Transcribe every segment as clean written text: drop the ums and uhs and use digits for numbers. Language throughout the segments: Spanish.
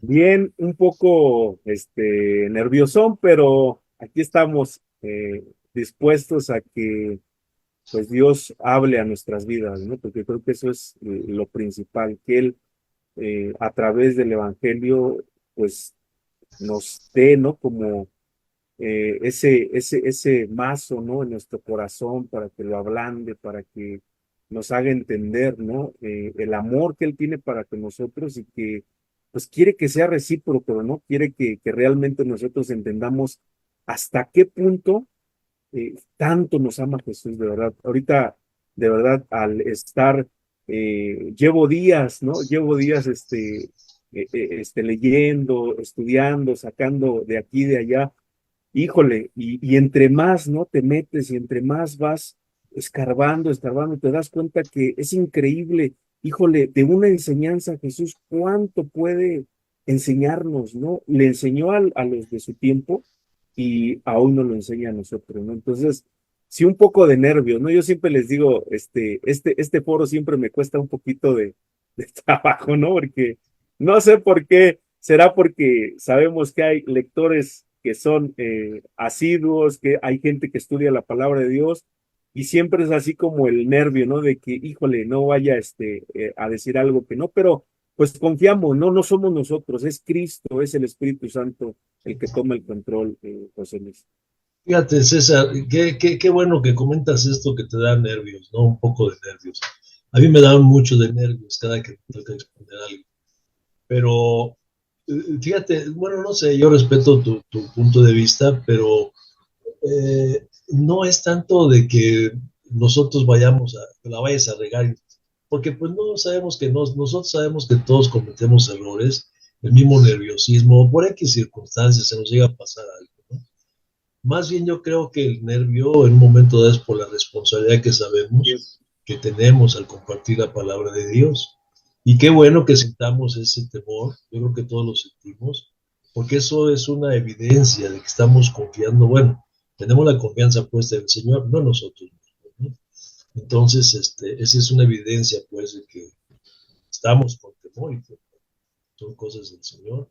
Bien, un poco nerviosón, pero aquí estamos dispuestos a que pues Dios hable a nuestras vidas, ¿no? Porque creo que eso es lo principal, que Él a través del Evangelio pues nos dé, ¿no? Como ese mazo, ¿no? En nuestro corazón para que lo ablande, para que nos haga entender, ¿no? El amor que Él tiene para con nosotros y que, pues, quiere que sea recíproco, ¿no? Quiere que realmente nosotros entendamos hasta qué punto tanto nos ama Jesús, de verdad. Ahorita, de verdad, al estar, llevo días, ¿no? Llevo días, leyendo, estudiando, sacando de aquí y de allá. Híjole, y entre más, ¿no? Te metes y entre más vas escarbando, te das cuenta que es increíble, híjole, de una enseñanza Jesús, cuánto puede enseñarnos, ¿no? Le enseñó a los de su tiempo y aún nos lo enseña a nosotros, ¿no? Entonces, sí, un poco de nervios, ¿no? Yo siempre les digo, este foro siempre me cuesta un poquito de trabajo, ¿no? Porque no sé por qué, será porque sabemos que hay lectores que son asiduos, que hay gente que estudia la palabra de Dios y siempre es así como el nervio, ¿no? De que, híjole, no vaya a decir algo que no, pero pues confiamos, ¿no? No somos nosotros, es Cristo, es el Espíritu Santo el que toma el control, José Luis. Fíjate, César, qué bueno que comentas esto que te da nervios, ¿no? Un poco de nervios. A mí me dan mucho de nervios cada que me toca exponer algo. Pero fíjate, bueno, no sé, yo respeto tu punto de vista, pero no es tanto de que nosotros vayamos a, la vayas a regar, porque pues no sabemos que nosotros sabemos que todos cometemos errores, el mismo nerviosismo, por X circunstancias se nos llega a pasar algo, ¿no? Más bien yo creo que el nervio en un momento dado es por la responsabilidad que Y sabemos es- que tenemos al compartir la palabra de Dios. Y qué bueno que sintamos ese temor, yo creo que todos lo sentimos, porque eso es una evidencia de que estamos confiando, bueno, tenemos la confianza puesta en el Señor, no nosotros mismos, ¿no? Entonces, esa es una evidencia, pues, de que estamos con temor y que son cosas del Señor,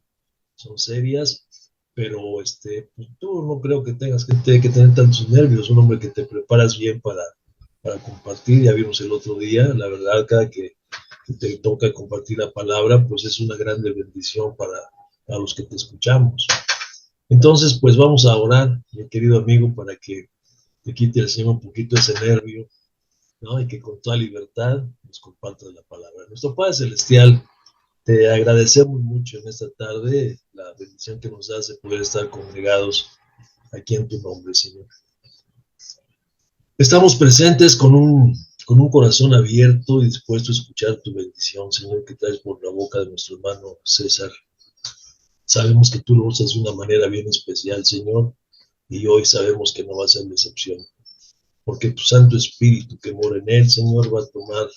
son serias, pero pues, tú no creo que tengas que tener tantos nervios, un hombre que te preparas bien para compartir, ya vimos el otro día, la verdad, cada que te toca compartir la palabra, pues es una grande bendición para los que te escuchamos. Entonces, pues vamos a orar, mi querido amigo, para que te quite el Señor un poquito ese nervio, ¿no? Y que con toda libertad nos compartas la palabra. Nuestro Padre Celestial, te agradecemos mucho en esta tarde la bendición que nos das de poder estar congregados aquí en tu nombre, Señor. Estamos presentes con un corazón abierto y dispuesto a escuchar tu bendición, Señor, que traes por la boca de nuestro hermano César. Sabemos que tú lo usas de una manera bien especial, Señor, y hoy sabemos que no va a ser la excepción, porque tu Santo Espíritu que mora en él, Señor, va a tomar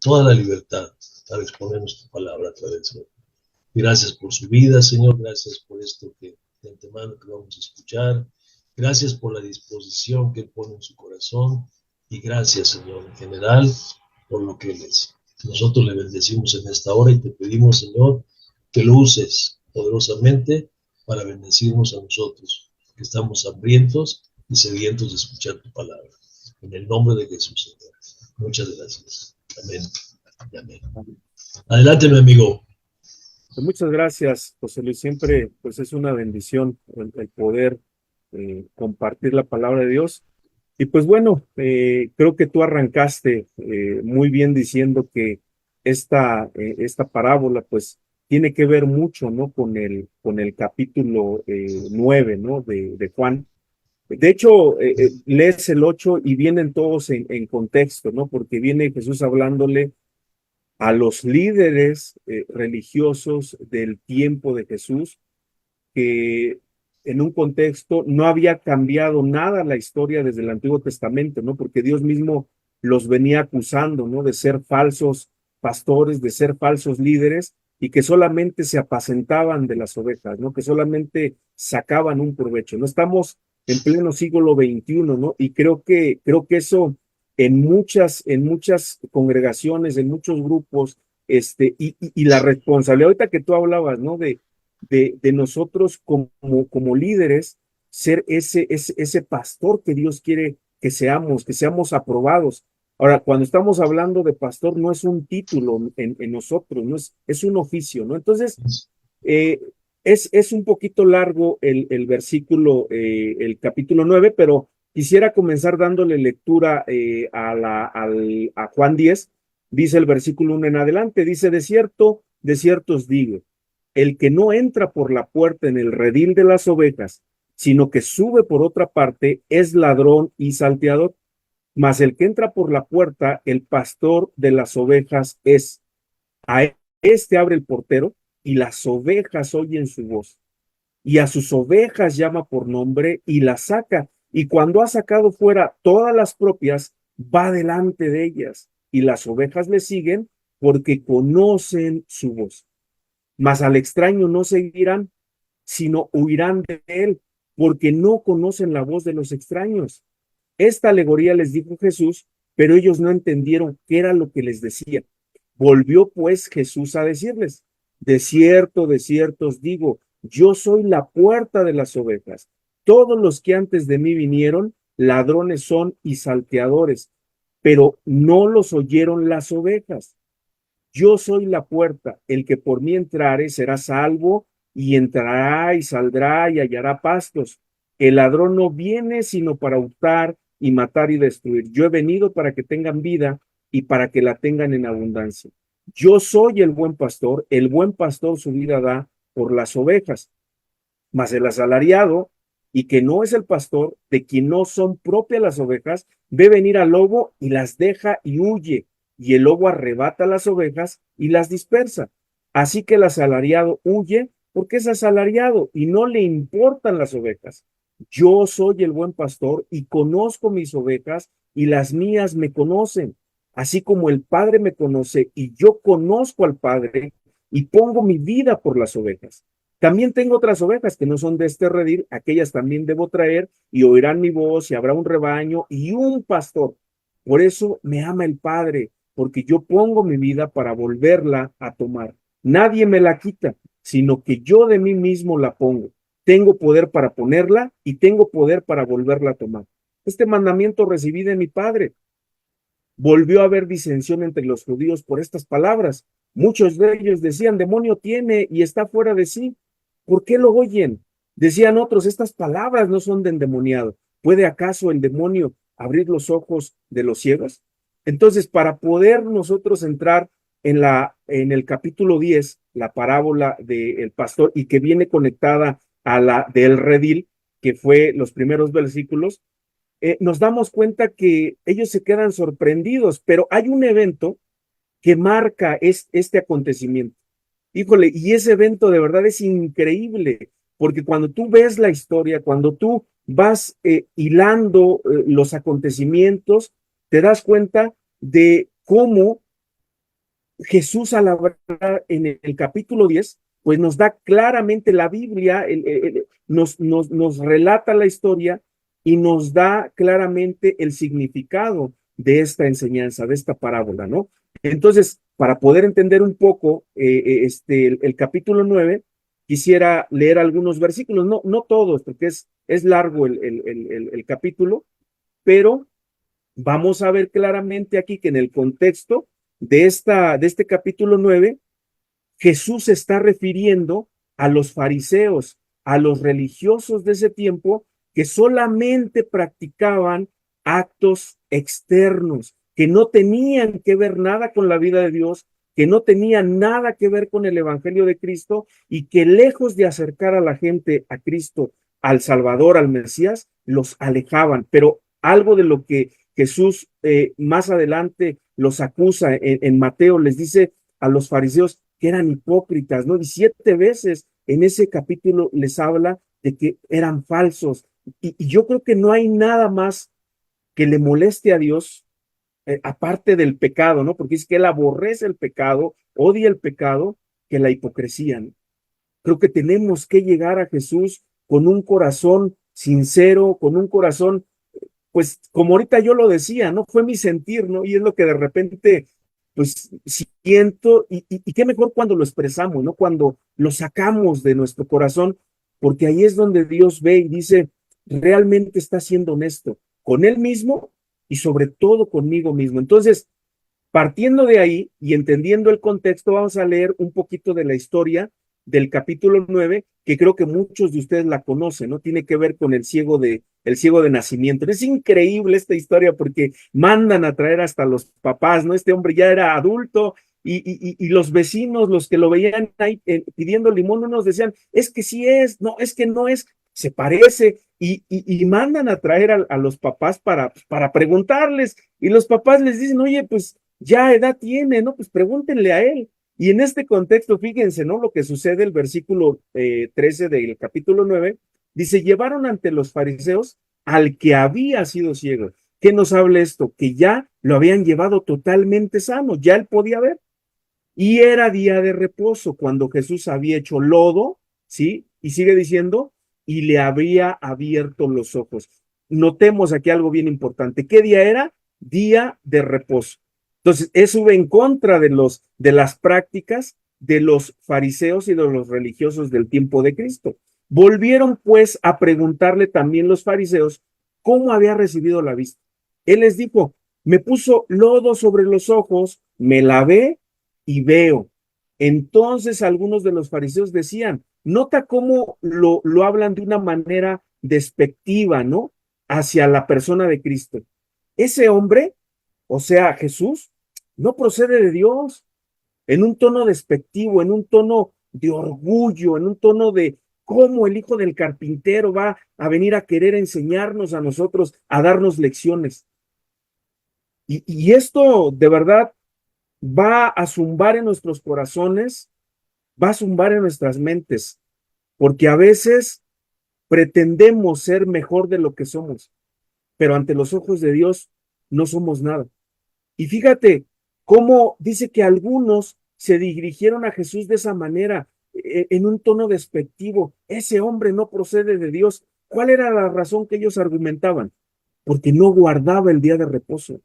toda la libertad para exponernos tu palabra a través de él. Gracias por su vida, Señor. Gracias por esto que de antemano que vamos a escuchar. Gracias por la disposición que Él pone en su corazón. Y gracias, Señor, en general, por lo que Él es. Nosotros le bendecimos en esta hora y te pedimos, Señor, que lo uses poderosamente para bendecirnos a nosotros, que estamos hambrientos y sedientos de escuchar tu palabra. En el nombre de Jesús, Señor. Muchas gracias. Amén. Amén. Adelante, mi amigo. Pues muchas gracias, José Luis. Siempre, pues es una bendición el poder compartir la palabra de Dios. Y pues bueno, creo que tú arrancaste muy bien diciendo que esta parábola pues tiene que ver mucho, ¿no? Con el capítulo 9, ¿no? De Juan. De hecho, lees el 8 y vienen todos en contexto, ¿no? Porque viene Jesús hablándole a los líderes religiosos del tiempo de Jesús, que en un contexto no había cambiado nada la historia desde el Antiguo Testamento, ¿no? Porque Dios mismo los venía acusando, ¿no? De ser falsos pastores, de ser falsos líderes y que solamente se apacentaban de las ovejas, ¿no? Que solamente sacaban un provecho. No estamos en pleno siglo XXI, ¿no? Y creo que eso en muchas congregaciones, en muchos grupos, y la responsabilidad, ahorita que tú hablabas, ¿no? De nosotros como líderes, ser ese pastor que Dios quiere que seamos aprobados. Ahora, cuando estamos hablando de pastor, no es un título en nosotros, no es un oficio, ¿no? Entonces, eh, es un poquito largo el versículo, el capítulo 9, pero quisiera comenzar dándole lectura a Juan 10. Dice el versículo 1 en adelante, dice, de cierto os digo, el que no entra por la puerta en el redil de las ovejas, sino que sube por otra parte, es ladrón y salteador. Mas el que entra por la puerta, el pastor de las ovejas es. A este abre el portero y las ovejas oyen su voz. Y a sus ovejas llama por nombre y las saca. Y cuando ha sacado fuera todas las propias, va delante de ellas. Y las ovejas le siguen porque conocen su voz. Mas al extraño no seguirán, sino huirán de él, porque no conocen la voz de los extraños. Esta alegoría les dijo Jesús, pero ellos no entendieron qué era lo que les decía. Volvió pues Jesús a decirles, de cierto os digo, yo soy la puerta de las ovejas. Todos los que antes de mí vinieron, ladrones son y salteadores, pero no los oyeron las ovejas. Yo soy la puerta, el que por mí entrare será salvo y entrará y saldrá y hallará pastos. El ladrón no viene sino para hurtar y matar y destruir. Yo he venido para que tengan vida y para que la tengan en abundancia. Yo soy el buen pastor su vida da por las ovejas, mas el asalariado y que no es el pastor, de quien no son propias las ovejas, ve venir al lobo y las deja y huye, y el lobo arrebata las ovejas y las dispersa. Así que el asalariado huye porque es asalariado y no le importan las ovejas. Yo soy el buen pastor y conozco mis ovejas y las mías me conocen, así como el Padre me conoce y yo conozco al Padre y pongo mi vida por las ovejas. También tengo otras ovejas que no son de este redil, aquellas también debo traer y oirán mi voz y habrá un rebaño y un pastor. Por eso me ama el Padre, porque yo pongo mi vida para volverla a tomar. Nadie me la quita, sino que yo de mí mismo la pongo. Tengo poder para ponerla y tengo poder para volverla a tomar. Este mandamiento recibí de mi Padre. Volvió a haber disensión entre los judíos por estas palabras. Muchos de ellos decían, demonio tiene y está fuera de sí. ¿Por qué lo oyen? Decían otros, estas palabras no son de endemoniado. ¿Puede acaso el demonio abrir los ojos de los ciegos? Entonces, para poder nosotros entrar en el capítulo 10, la parábola del pastor, y que viene conectada a la del redil, que fue los primeros versículos, nos damos cuenta que ellos se quedan sorprendidos, pero hay un evento que marca este acontecimiento. Híjole, y ese evento de verdad es increíble, porque cuando tú ves la historia, cuando tú vas hilando los acontecimientos, te das cuenta de cómo Jesús al hablar en el capítulo 10, pues nos da claramente la Biblia, nos relata la historia y nos da claramente el significado de esta enseñanza, de esta parábola, ¿no? Entonces, para poder entender un poco el capítulo 9, quisiera leer algunos versículos, no todos, porque es largo el capítulo, pero vamos a ver claramente aquí que en el contexto de este capítulo 9, Jesús se está refiriendo a los fariseos, a los religiosos de ese tiempo que solamente practicaban actos externos, que no tenían que ver nada con la vida de Dios, que no tenían nada que ver con el Evangelio de Cristo y que lejos de acercar a la gente a Cristo, al Salvador, al Mesías, los alejaban. Pero algo de lo que Jesús más adelante los acusa en Mateo, les dice a los fariseos que eran hipócritas, ¿no? Y 7 veces en ese capítulo les habla de que eran falsos. Y yo creo que no hay nada más que le moleste a Dios, aparte del pecado, ¿no? Porque es que Él aborrece el pecado, odia el pecado, que la hipocresía, ¿no? Creo que tenemos que llegar a Jesús con un corazón sincero, con un corazón, pues como ahorita yo lo decía, ¿no? Fue mi sentir, ¿no? Y es lo que de repente pues siento, y qué mejor cuando lo expresamos, ¿no? Cuando lo sacamos de nuestro corazón, porque ahí es donde Dios ve y dice, realmente está siendo honesto con él mismo y sobre todo conmigo mismo. Entonces, partiendo de ahí y entendiendo el contexto, vamos a leer un poquito de la historia del capítulo 9, que creo que muchos de ustedes la conocen, ¿no? Tiene que ver con el ciego de nacimiento. Es increíble esta historia porque mandan a traer hasta los papás, ¿no? Este hombre ya era adulto y los vecinos, los que lo veían ahí pidiendo limón, unos decían, es que sí es, no, es que no es, se parece, y mandan a traer a los papás para preguntarles, y los papás les dicen, oye, pues ya edad tiene, ¿no? Pues pregúntenle a él. Y en este contexto, fíjense, ¿no? Lo que sucede, el versículo 13 del capítulo 9, dice, llevaron ante los fariseos al que había sido ciego. ¿Qué nos habla esto? Que ya lo habían llevado totalmente sano, ya él podía ver. Y era día de reposo cuando Jesús había hecho lodo, ¿sí? Y sigue diciendo, y le había abierto los ojos. Notemos aquí algo bien importante. ¿Qué día era? Día de reposo. Entonces, eso va en contra de las prácticas de los fariseos y de los religiosos del tiempo de Cristo. Volvieron pues a preguntarle también los fariseos cómo había recibido la vista. Él les dijo, me puso lodo sobre los ojos, me lavé y veo. Entonces algunos de los fariseos decían, nota cómo lo hablan de una manera despectiva, ¿no? Hacia la persona de Cristo. Ese hombre, o sea, Jesús, no procede de Dios, en un tono despectivo, en un tono de orgullo, en un tono de cómo el hijo del carpintero va a venir a querer enseñarnos a nosotros, a darnos lecciones. Y esto de verdad va a zumbar en nuestros corazones, va a zumbar en nuestras mentes, porque a veces pretendemos ser mejor de lo que somos, pero ante los ojos de Dios no somos nada. Y fíjate cómo dice que algunos se dirigieron a Jesús de esa manera, en un tono despectivo. Ese hombre no procede de Dios. ¿Cuál era la razón que ellos argumentaban? Porque no guardaba el día de reposo,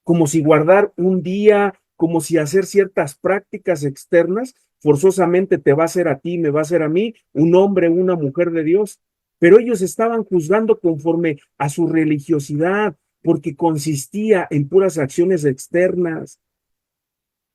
como si guardar un día, como si hacer ciertas prácticas externas, forzosamente te va a hacer a ti, me va a hacer a mí, un hombre, una mujer de Dios. Pero ellos estaban juzgando conforme a su religiosidad, porque consistía en puras acciones externas.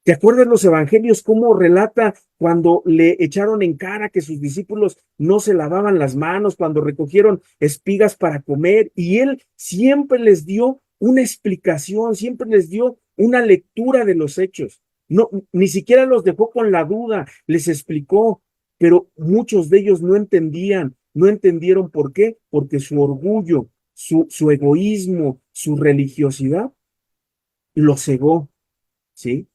¿Te acuerdas los evangelios cómo relata cuando le echaron en cara que sus discípulos no se lavaban las manos, cuando recogieron espigas para comer? Y él siempre les dio una explicación, siempre les dio una lectura de los hechos. No, ni siquiera los dejó con la duda, les explicó, pero muchos de ellos no entendían, no entendieron por qué, porque su orgullo, su egoísmo, su religiosidad los cegó, ¿sí?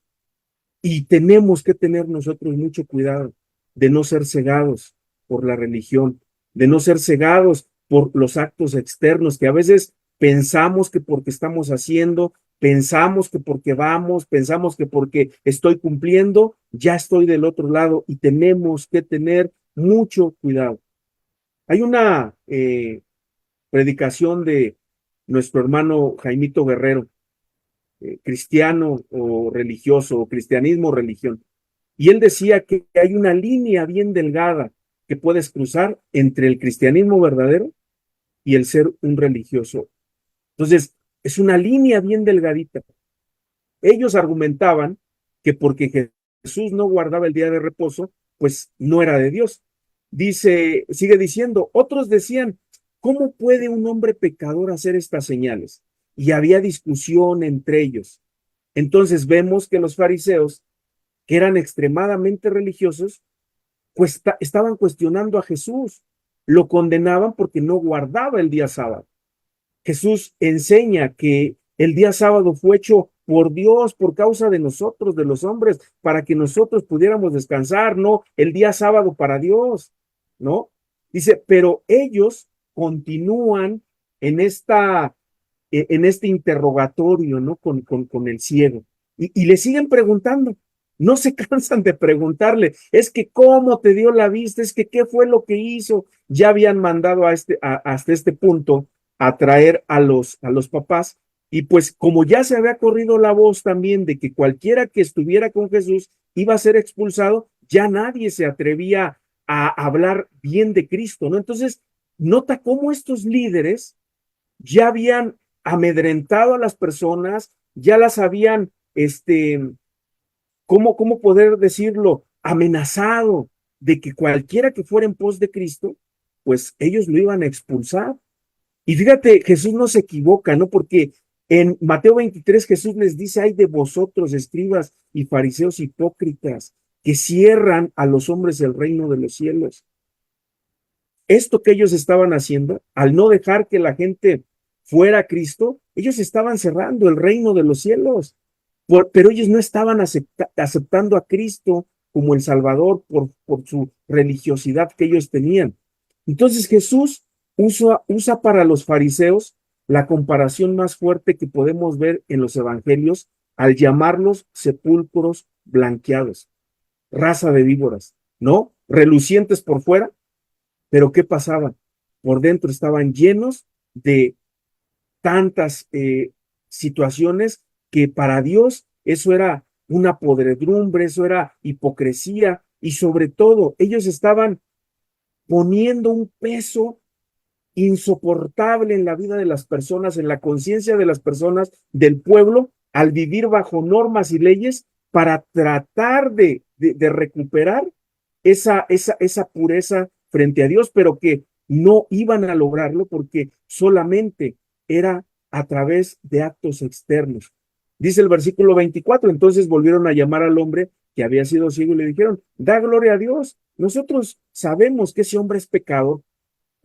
Y tenemos que tener nosotros mucho cuidado de no ser cegados por la religión, de no ser cegados por los actos externos que a veces pensamos que porque estamos haciendo, pensamos que porque vamos, pensamos que porque estoy cumpliendo, ya estoy del otro lado y tenemos que tener mucho cuidado. Hay una predicación de nuestro hermano Jaimito Guerrero, cristiano o religioso, o cristianismo o religión. Y él decía que hay una línea bien delgada que puedes cruzar entre el cristianismo verdadero y el ser un religioso. Entonces, es una línea bien delgadita. Ellos argumentaban que porque Jesús no guardaba el día de reposo, pues no era de Dios. Dice, sigue diciendo, otros decían, ¿cómo puede un hombre pecador hacer estas señales? Y había discusión entre ellos. Entonces vemos que los fariseos, que eran extremadamente religiosos, pues estaban cuestionando a Jesús, lo condenaban porque no guardaba el día sábado. Jesús enseña que el día sábado fue hecho por Dios, por causa de nosotros, de los hombres, para que nosotros pudiéramos descansar, no el día sábado para Dios, ¿no? Dice, pero ellos continúan en en este interrogatorio, ¿no? Con el ciego. Y le siguen preguntando. No se cansan de preguntarle, es que cómo te dio la vista, es que qué fue lo que hizo. Ya habían mandado hasta este punto a traer a los papás Y pues como ya se había corrido la voz también de que cualquiera que estuviera con Jesús iba a ser expulsado, ya nadie se atrevía a hablar bien de Cristo, ¿no? Entonces, nota cómo estos líderes ya habían amedrentado a las personas, ya las habían, ¿cómo poder decirlo? Amenazado de que cualquiera que fuera en pos de Cristo, pues ellos lo iban a expulsar. Y fíjate, Jesús no se equivoca, ¿no? Porque en Mateo 23 Jesús les dice, ay de vosotros, escribas y fariseos hipócritas, que cierran a los hombres el reino de los cielos. Esto que ellos estaban haciendo, al no dejar que la gente fuera a Cristo, ellos estaban cerrando el reino de los cielos. Pero ellos no estaban aceptando a Cristo como el Salvador por su religiosidad que ellos tenían. Entonces Jesús usa para los fariseos la comparación más fuerte que podemos ver en los evangelios al llamarlos sepulcros blanqueados, raza de víboras, ¿no? Relucientes por fuera, pero ¿qué pasaba? Por dentro estaban llenos de tantas situaciones que para Dios eso era una podredumbre, eso era hipocresía y sobre todo ellos estaban poniendo un peso insoportable en la vida de las personas, en la conciencia de las personas, del pueblo, al vivir bajo normas y leyes para tratar de recuperar esa pureza frente a Dios, pero que no iban a lograrlo porque solamente era a través de actos externos. Dice el versículo 24, entonces volvieron a llamar al hombre que había sido ciego y le dijeron, da gloria a Dios, nosotros sabemos que ese hombre es pecador.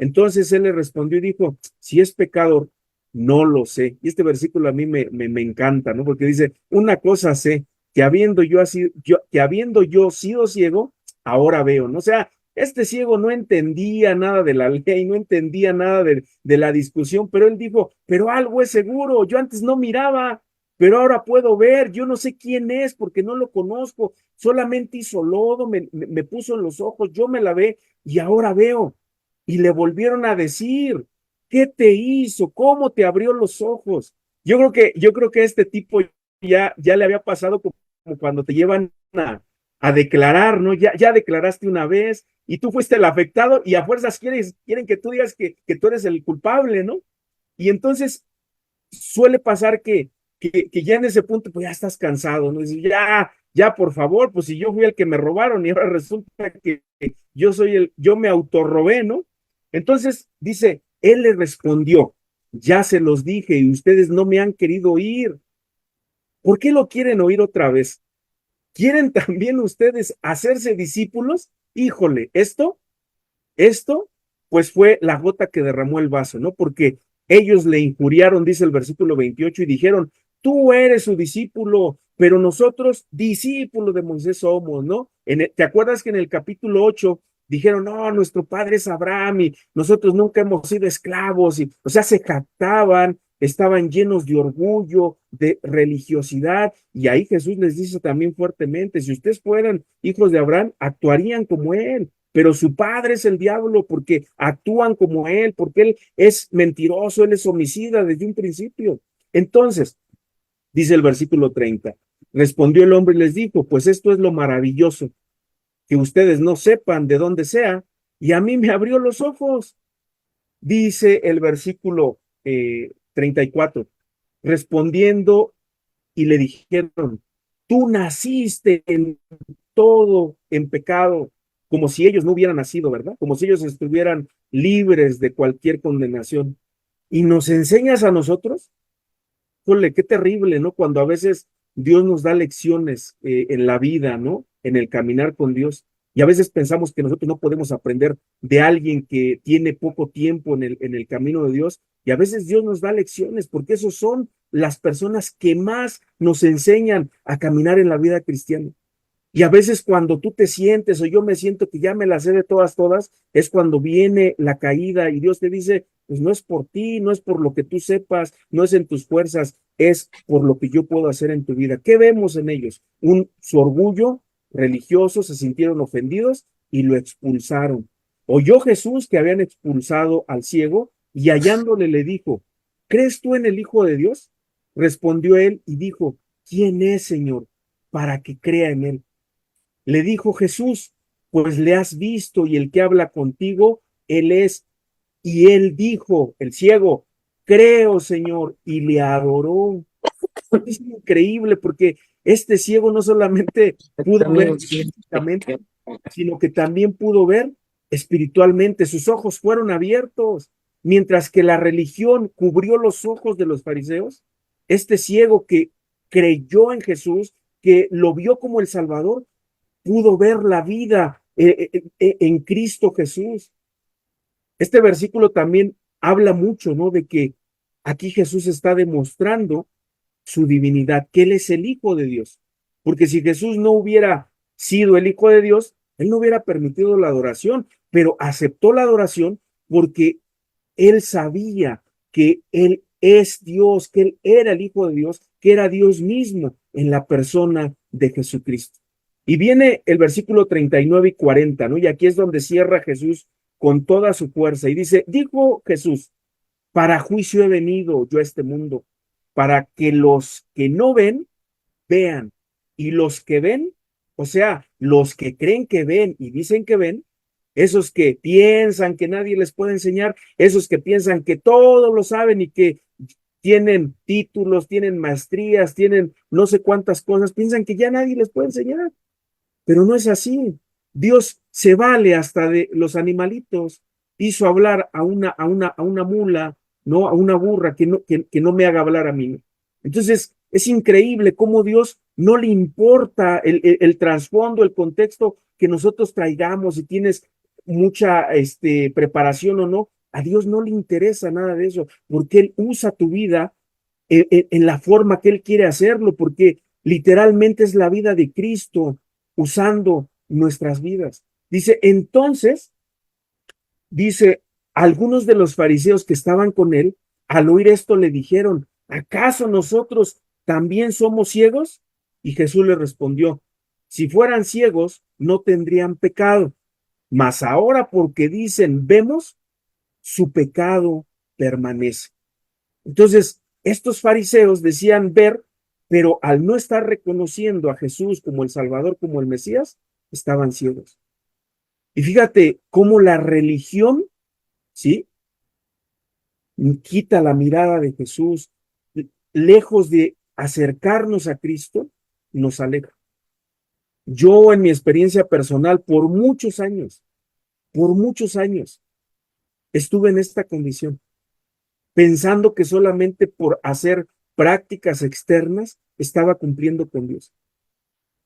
Entonces él le respondió y dijo, si es pecador, no lo sé. Y este versículo a mí me encanta, ¿no? Porque dice, una cosa sé, que habiendo yo sido ciego, ahora veo, ¿no? O sea, este ciego no entendía nada de la ley, no entendía nada de la discusión, pero él dijo, pero algo es seguro, yo antes no miraba, pero ahora puedo ver, yo no sé quién es porque no lo conozco, solamente hizo lodo, me puso en los ojos, yo me lavé y ahora veo. Y le volvieron a decir, ¿qué te hizo? ¿Cómo te abrió los ojos? Yo creo que a este tipo ya le había pasado como cuando te llevan a declarar, ¿no? Ya declaraste una vez y tú fuiste el afectado y a fuerzas quieren que tú digas que tú eres el culpable, ¿no? Y entonces suele pasar que ya en ese punto, pues ya estás cansado, ¿no? Dices, ya, por favor, pues si yo fui el que me robaron y ahora resulta que yo me autorrobé, ¿no? Entonces dice, él le respondió, ya se los dije y ustedes no me han querido oír. ¿Por qué lo quieren oír otra vez? ¿Quieren también ustedes hacerse discípulos? Híjole, esto, pues fue la gota que derramó el vaso, ¿no? Porque ellos le injuriaron, dice el versículo 28, y dijeron, tú eres su discípulo, pero nosotros discípulos de Moisés somos, ¿no? ¿Te acuerdas que en el capítulo 8 dijeron, no, nuestro padre es Abraham y nosotros nunca hemos sido esclavos? Y, o sea, se jactaban, estaban llenos de orgullo, de religiosidad, y ahí Jesús les dice también fuertemente, si ustedes fueran hijos de Abraham, actuarían como él, pero su padre es el diablo porque actúan como él, porque él es mentiroso, él es homicida desde un principio. Entonces, dice el versículo 30, respondió el hombre y les dijo, pues esto es lo maravilloso, que ustedes no sepan de dónde sea, y a mí me abrió los ojos. Dice el versículo 34, respondiendo y le dijeron, tú naciste en todo en pecado, como si ellos no hubieran nacido, ¿verdad? Como si ellos estuvieran libres de cualquier condenación. ¿Y nos enseñas a nosotros? Jole, qué terrible, ¿no? Cuando a veces Dios nos da lecciones en la vida, ¿no? En el caminar con Dios. Y a veces pensamos que nosotros no podemos aprender de alguien que tiene poco tiempo en el camino de Dios. Y a veces Dios nos da lecciones porque esos son las personas que más nos enseñan a caminar en la vida cristiana. Y a veces cuando tú te sientes o yo me siento que ya me las sé de todas, es cuando viene la caída y Dios te dice, pues no es por ti, no es por lo que tú sepas, no es en tus fuerzas, es por lo que yo puedo hacer en tu vida. ¿Qué vemos en ellos? Su orgullo religioso, se sintieron ofendidos y lo expulsaron. Oyó Jesús que habían expulsado al ciego y hallándole le dijo, ¿crees tú en el Hijo de Dios? respondió él y dijo: ¿Quién es, Señor, para que crea en él? Le dijo Jesús: Pues le has visto, y el que habla contigo, él es. Y él dijo, el ciego: Creo, Señor, y le adoró. Es increíble porque este ciego no solamente pudo ver físicamente, sino que también pudo ver espiritualmente. Sus ojos fueron abiertos. Mientras que la religión cubrió los ojos de los fariseos, este ciego que creyó en Jesús, que lo vio como el Salvador, pudo ver la vida en Cristo Jesús. Este versículo también habla mucho, ¿no? De que aquí Jesús está demostrando su divinidad, que Él es el Hijo de Dios. Porque si Jesús no hubiera sido el Hijo de Dios, Él no hubiera permitido la adoración, pero aceptó la adoración porque Él sabía que Él es Dios, que Él era el Hijo de Dios, que era Dios mismo en la persona de Jesucristo. Y viene el versículo 39 y 40, ¿no? Y aquí es donde cierra Jesús con toda su fuerza y dice: dijo Jesús: para juicio he venido yo a este mundo, para que los que no ven, vean, y los que ven, o sea, los que creen que ven y dicen que ven, esos que piensan que nadie les puede enseñar, esos que piensan que todo lo saben y que tienen títulos, tienen maestrías, tienen no sé cuántas cosas, piensan que ya nadie les puede enseñar, pero no es así. Dios se vale hasta de los animalitos. Hizo hablar a una mula, ¿no? A una burra que no me haga hablar a mí. Entonces, es increíble cómo Dios no le importa el trasfondo, el contexto que nosotros traigamos, si tienes mucha preparación o no. A Dios no le interesa nada de eso, porque Él usa tu vida en la forma que Él quiere hacerlo, porque literalmente es la vida de Cristo usando nuestras vidas. Dice, entonces, dice, algunos de los fariseos que estaban con él, al oír esto le dijeron: ¿acaso nosotros también somos ciegos? Y Jesús le respondió: si fueran ciegos, no tendrían pecado, mas ahora porque dicen vemos, su pecado permanece. Entonces, estos fariseos decían ver, pero al no estar reconociendo a Jesús como el Salvador, como el Mesías, estaban ciegos. Y fíjate cómo la religión, ¿sí? Quita la mirada de Jesús, lejos de acercarnos a Cristo, nos aleja. Yo en mi experiencia personal, por muchos años, estuve en esta condición, pensando que solamente por hacer prácticas externas estaba cumpliendo con Dios.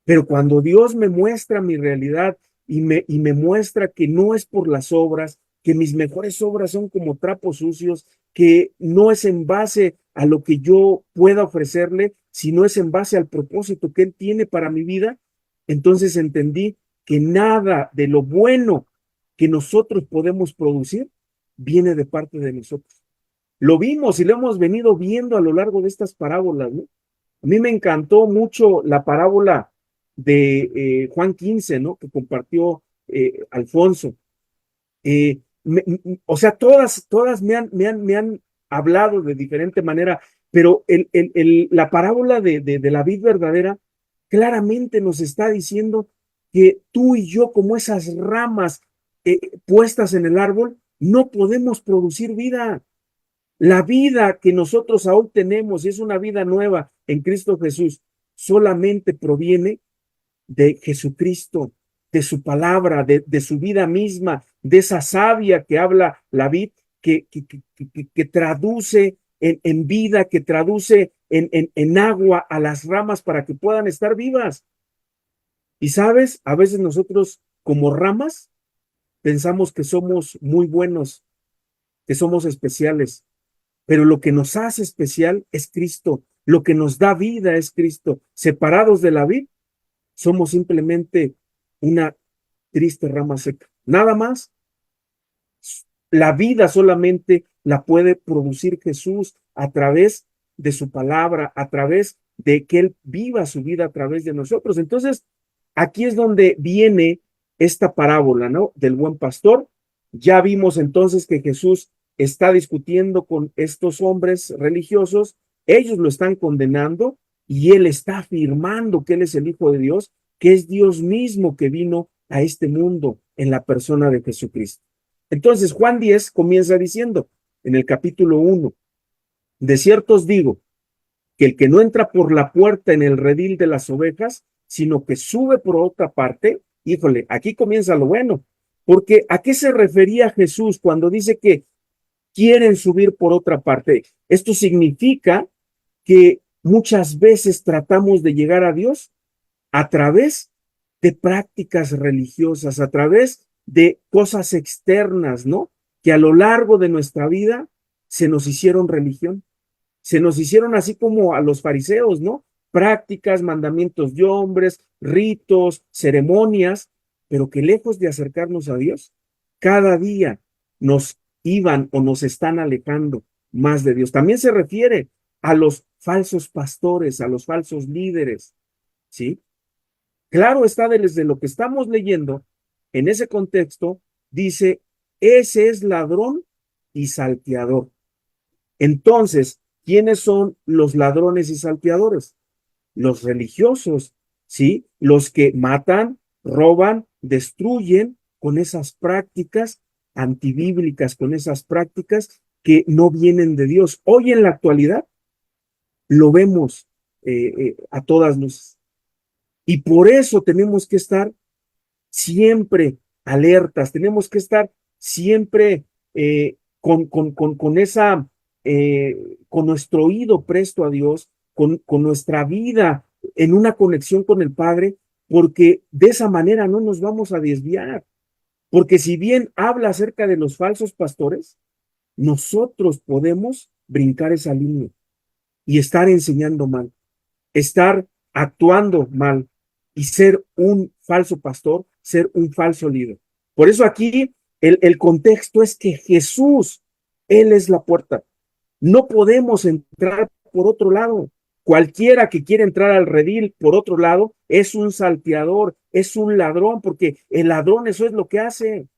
Pero cuando Dios me muestra mi realidad y me muestra que no es por las obras, que mis mejores obras son como trapos sucios, que no es en base a lo que yo pueda ofrecerle, sino es en base al propósito que Él tiene para mi vida, entonces entendí que nada de lo bueno que nosotros podemos producir viene de parte de nosotros. Lo vimos y lo hemos venido viendo a lo largo de estas parábolas, ¿no? A mí me encantó mucho la parábola de Juan 15, ¿no? Que compartió Alfonso. O sea, todas me han hablado de diferente manera, pero la parábola de la vid verdadera claramente nos está diciendo que tú y yo, como esas ramas puestas en el árbol, no podemos producir vida. La vida que nosotros aún tenemos, y es una vida nueva en Cristo Jesús, solamente proviene de Jesucristo, de su palabra, de su vida misma, de esa savia que habla la vid, que traduce en vida, que traduce en agua a las ramas para que puedan estar vivas. Y sabes, a veces nosotros como ramas pensamos que somos muy buenos, que somos especiales, pero lo que nos hace especial es Cristo, lo que nos da vida es Cristo. Separados de la vid, somos simplemente una triste rama seca. Nada más. La vida solamente la puede producir Jesús a través de su palabra, a través de que Él viva su vida a través de nosotros. Entonces, aquí es donde viene esta parábola, ¿no? Del buen pastor. Ya vimos entonces que Jesús está discutiendo con estos hombres religiosos ellos lo están condenando y él está afirmando que él es el Hijo de Dios, que es Dios mismo que vino a este mundo en la persona de Jesucristo. Entonces Juan 10 comienza diciendo en el capítulo 1, de cierto os digo, que el que no entra por la puerta en el redil de las ovejas, sino que sube por otra parte, híjole, aquí comienza lo bueno, porque ¿a qué se refería Jesús cuando dice que quieren subir por otra parte? Esto significa que muchas veces tratamos de llegar a Dios a través de prácticas religiosas, a través de cosas externas, ¿no? Que a lo largo de nuestra vida se nos hicieron religión, se nos hicieron así como a los fariseos, ¿no? Prácticas, mandamientos de hombres, ritos, ceremonias, pero que lejos de acercarnos a Dios, cada día nos iban o nos están alejando más de Dios. También se refiere a los falsos pastores, a los falsos líderes, ¿sí? Claro está, desde lo que estamos leyendo, en ese contexto, dice, ese es ladrón y salteador. Entonces, ¿quiénes son los ladrones y salteadores? Los religiosos, ¿sí? Los que matan, roban, destruyen con esas prácticas antibíblicas, con esas prácticas que no vienen de Dios. Hoy en la actualidad lo vemos a todas luces. Y por eso tenemos que estar siempre alertas, tenemos que estar siempre con esa, con nuestro oído presto a Dios, con nuestra vida en una conexión con el Padre, porque de esa manera no nos vamos a desviar. Porque si bien habla acerca de los falsos pastores, nosotros podemos brincar esa línea y estar enseñando mal, estar actuando mal y ser un falso pastor, ser un falso líder. Por eso aquí el contexto es que Jesús, Él es la puerta. No podemos entrar por otro lado. Cualquiera que quiere entrar al redil por otro lado es un salteador, es un ladrón, porque el ladrón eso es lo que hace.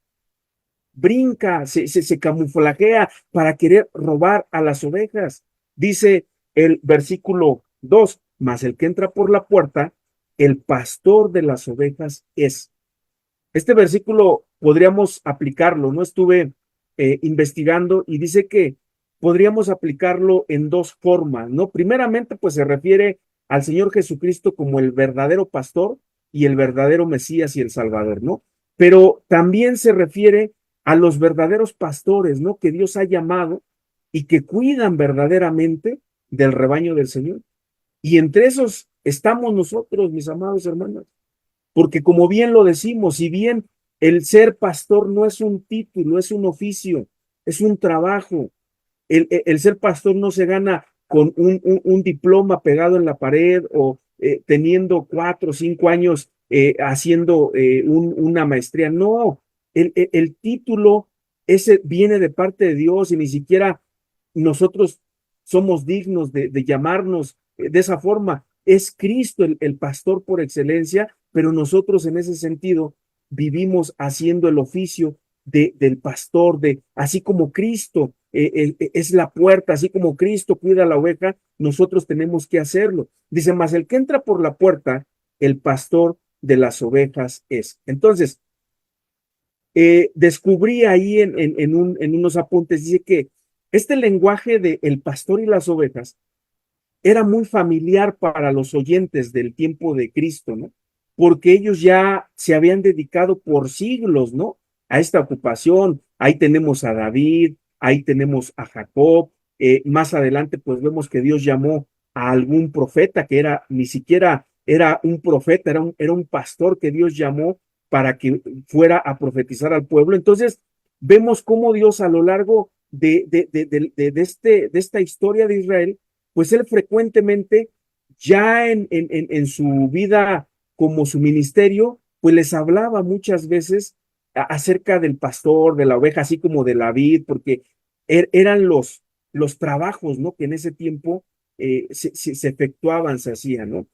Brinca, se camuflajea para querer robar a las ovejas. Dice el versículo 2, mas el que entra por la puerta, el pastor de las ovejas es. Este versículo podríamos aplicarlo, no estuve investigando y dice que podríamos aplicarlo en dos formas, ¿no? Primeramente, pues se refiere al Señor Jesucristo como el verdadero pastor y el verdadero Mesías y el Salvador, ¿no? Pero también se refiere a los verdaderos pastores, ¿no? Que Dios ha llamado y que cuidan verdaderamente del rebaño del Señor. Y entre esos estamos nosotros, mis amados hermanos, porque como bien lo decimos, si bien el ser pastor no es un título, es un oficio, es un trabajo, el ser pastor no se gana con un diploma pegado en la pared o teniendo 4 o 5 años haciendo una maestría. No, el título ese viene de parte de Dios y ni siquiera nosotros somos dignos de llamarnos de esa forma. Es Cristo el pastor por excelencia, pero nosotros en ese sentido vivimos haciendo el oficio del pastor, así como Cristo es la puerta, así como Cristo cuida la oveja, nosotros tenemos que hacerlo. Dice, mas el que entra por la puerta, el pastor de las ovejas es. Entonces, descubrí ahí en unos apuntes, dice que este lenguaje de el pastor y las ovejas era muy familiar para los oyentes del tiempo de Cristo, ¿no? Porque ellos ya se habían dedicado por siglos, ¿no? A esta ocupación. Ahí tenemos a David, ahí tenemos a Jacob. Más adelante, pues vemos que Dios llamó a algún profeta que ni siquiera era un profeta, era un pastor que Dios llamó para que fuera a profetizar al pueblo. Entonces, vemos cómo Dios a lo largo de esta historia de Israel, pues él frecuentemente ya en su vida como su ministerio, pues les hablaba muchas veces acerca del pastor, de la oveja, así como de la vid, porque eran los trabajos, ¿no? Que en ese tiempo se efectuaban, se hacían, ¿no?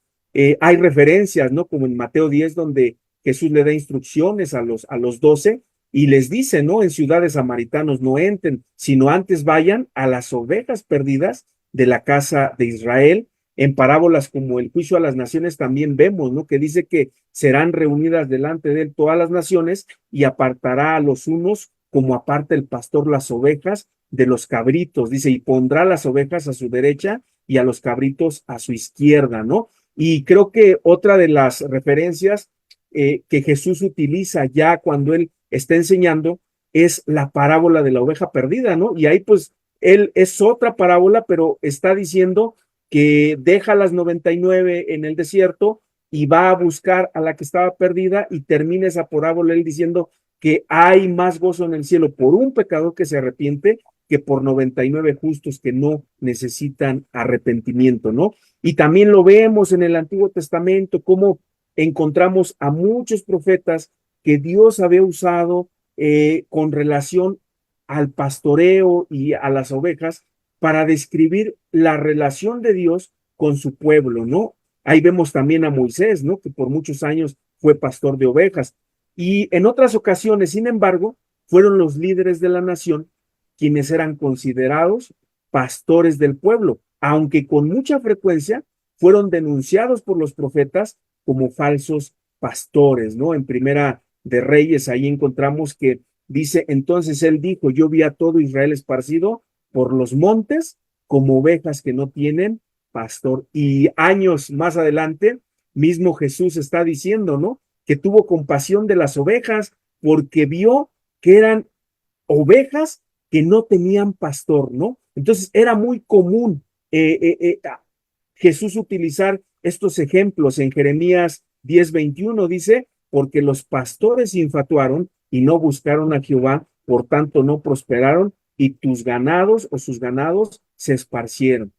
Hay referencias, ¿no? Como en Mateo 10, donde Jesús le da instrucciones a los 12 y les dice, ¿no? En ciudades samaritanos no entren, sino antes vayan a las ovejas perdidas de la casa de Israel. En parábolas como el juicio a las naciones también vemos, ¿no? Que dice que serán reunidas delante de él todas las naciones y apartará a los unos como aparta el pastor las ovejas de los cabritos, dice, y pondrá las ovejas a su derecha y a los cabritos a su izquierda, ¿no? Y creo que otra de las referencias que Jesús utiliza ya cuando él está enseñando es la parábola de la oveja perdida, ¿no? Y ahí pues él es otra parábola, pero está diciendo que deja las 99 en el desierto y va a buscar a la que estaba perdida y termina esa parábola él diciendo que hay más gozo en el cielo por un pecador que se arrepiente que por 99 justos que no necesitan arrepentimiento, ¿no? Y también lo vemos en el Antiguo Testamento, cómo encontramos a muchos profetas que Dios había usado con relación al pastoreo y a las ovejas para describir la relación de Dios con su pueblo, ¿no? Ahí vemos también a Moisés, ¿no? Que por muchos años fue pastor de ovejas. Y en otras ocasiones, sin embargo, fueron los líderes de la nación quienes eran considerados pastores del pueblo, aunque con mucha frecuencia fueron denunciados por los profetas como falsos pastores, ¿no? En Primera de Reyes, ahí encontramos que dice, entonces él dijo, yo vi a todo Israel esparcido por los montes como ovejas que no tienen pastor. Y años más adelante, mismo Jesús está diciendo, ¿no? Que tuvo compasión de las ovejas porque vio que eran ovejas que no tenían pastor, ¿no? Entonces era muy común Jesús utilizar estos ejemplos en Jeremías 10:21 dice, porque los pastores se infatuaron y no buscaron a Jehová, por tanto no prosperaron y tus ganados o sus ganados se esparcieron.